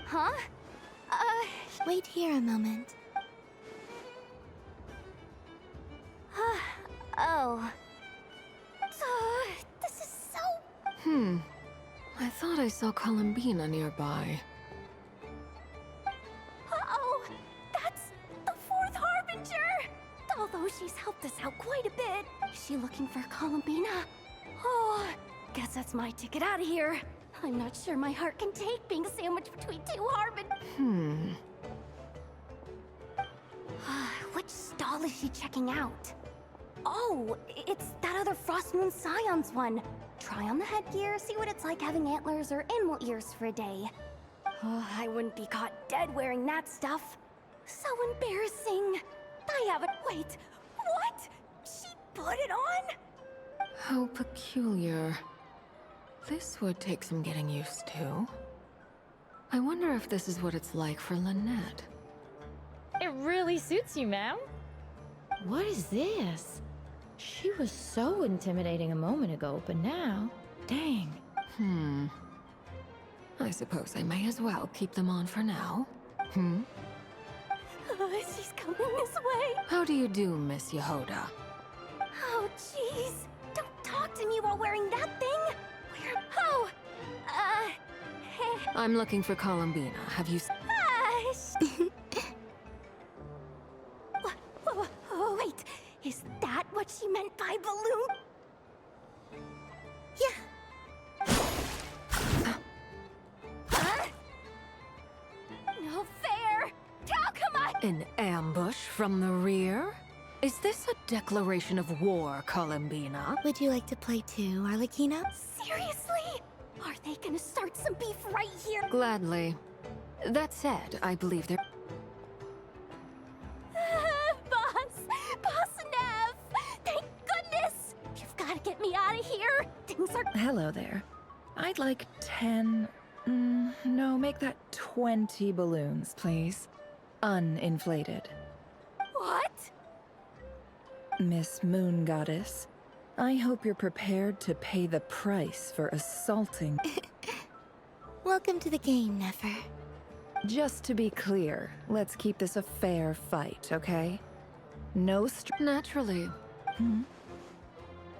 Huh? Wait here a moment. Oh. This is so... I thought I saw Colombina nearby. Uh-oh! That's the 4th Harbinger! Although she's helped us out quite a bit. Is she looking for Colombina? Oh, guess that's my ticket out of here. I'm not sure my heart can take being sandwiched between 2 Harbingers. Which stall is she checking out? Oh, it's that other Frost Moon Scion's one. Try on the headgear, see what it's like having antlers or animal ears for a day. Oh, I wouldn't be caught dead wearing that stuff. So embarrassing. I haven't... Wait, what? She put it on? How peculiar. This would take some getting used to. I wonder if this is what it's like for Lynette. It really suits you, ma'am. What is this? She was so intimidating a moment ago, but now... Dang. I suppose I may as well keep them on for now. She's coming this way. How do you do, Miss Yehoda? Oh, jeez. Don't talk to me while wearing that thing. Where... Oh! I'm looking for Colombina. Have you... Oh, wait. Is that what she meant by balloon? Yeah. No fair. How come I... An ambush from the rear? Is this a declaration of war, Colombina? Would you like to play too, Arlecchino? Seriously? Are they gonna start some beef right here? Gladly. That said, I believe there. Boss Nev! Thank goodness! You've gotta get me out of here! Things are... Hello there. I'd like 10... no, make that 20 balloons, please. Uninflated. What? Miss Moon Goddess, I hope you're prepared to pay the price for assaulting... Welcome to the game, Nefer. Just to be clear, let's keep this a fair fight, okay? No Naturally.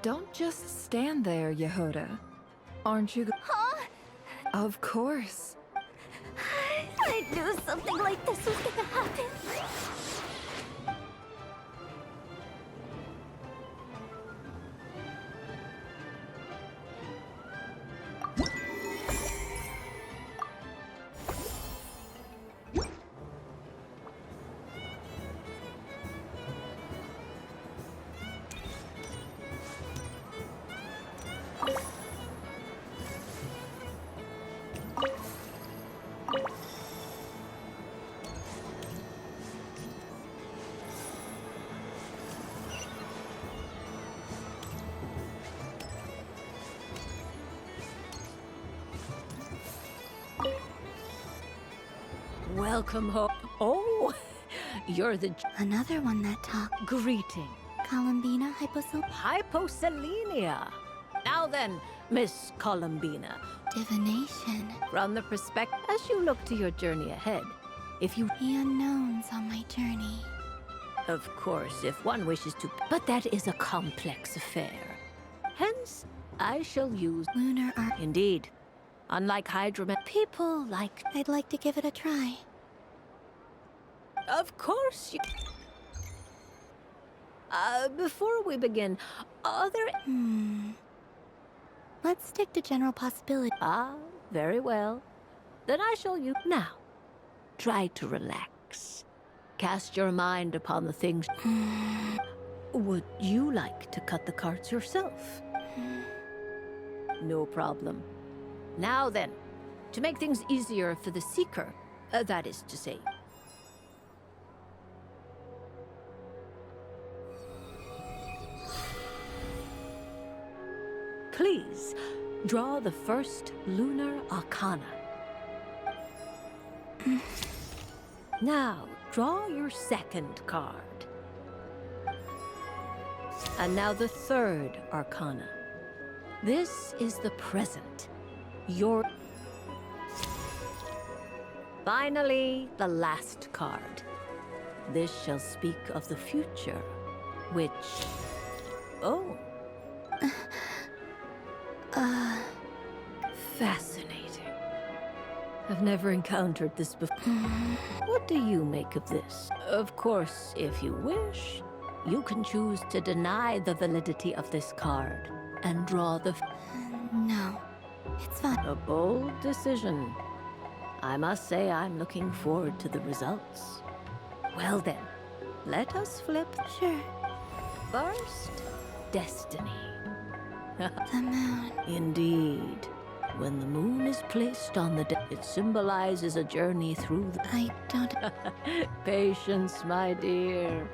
Don't just stand there, Yehoda. Aren't you Huh? Of course. I knew something like this was gonna happen. Welcome home. Oh, you're the... Another one that talked. Greeting. Colombina Hyposelenia. Now then, Miss Colombina. Divination. From the perspective, as you look to your journey ahead, if you... The unknowns on my journey. Of course, if one wishes to... But that is a complex affair. Hence, I shall use... Lunar Arch. Indeed. Unlike Hydromet, People like... I'd like to give it a try. Of course you... before we begin, are there... Let's stick to general possibility. Ah, very well. Then I shall use... Now, try to relax. Cast your mind upon the things... Would you like to cut the cards yourself? No problem. Now then, to make things easier for the Seeker, that is to say... Please, draw the first Lunar Arcana. Now, draw your second card. And now the third Arcana. This is the present. Your... Finally, the last card. This shall speak of the future, which... Oh. Fascinating. I've never encountered this before. What do you make of this? Of course, if you wish, you can choose to deny the validity of this card and draw the... No. It's fine. A bold decision. I must say I'm looking forward to the results. Well then, let us flip. Sure. First, destiny. The moon. Indeed. When the moon is placed on the it symbolizes a journey through the... I don't... Patience, my dear.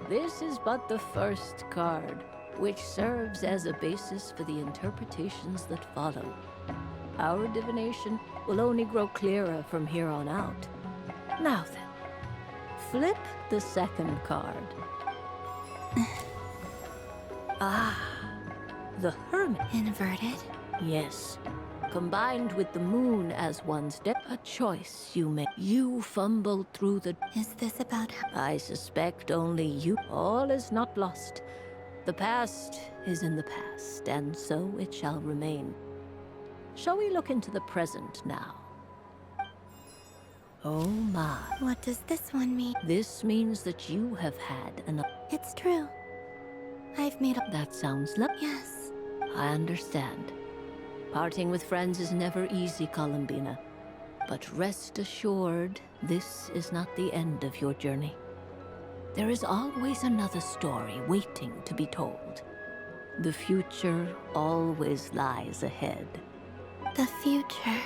This is but the first card, which serves as a basis for the interpretations that follow. Our divination will only grow clearer from here on out. Now then, flip the second card. The Hermit. Inverted? Yes. Combined with the moon as one's a choice you make. You fumbled through the... Is this about... I suspect only you. All is not lost. The past is in the past, and so it shall remain. Shall we look into the present now? Oh my. What does this one mean? This means that you have had enough. It's true. I've made up... That sounds lovely. Yes. I understand. Parting with friends is never easy, Colombina. But rest assured, this is not the end of your journey. There is always another story waiting to be told. The future always lies ahead. The future.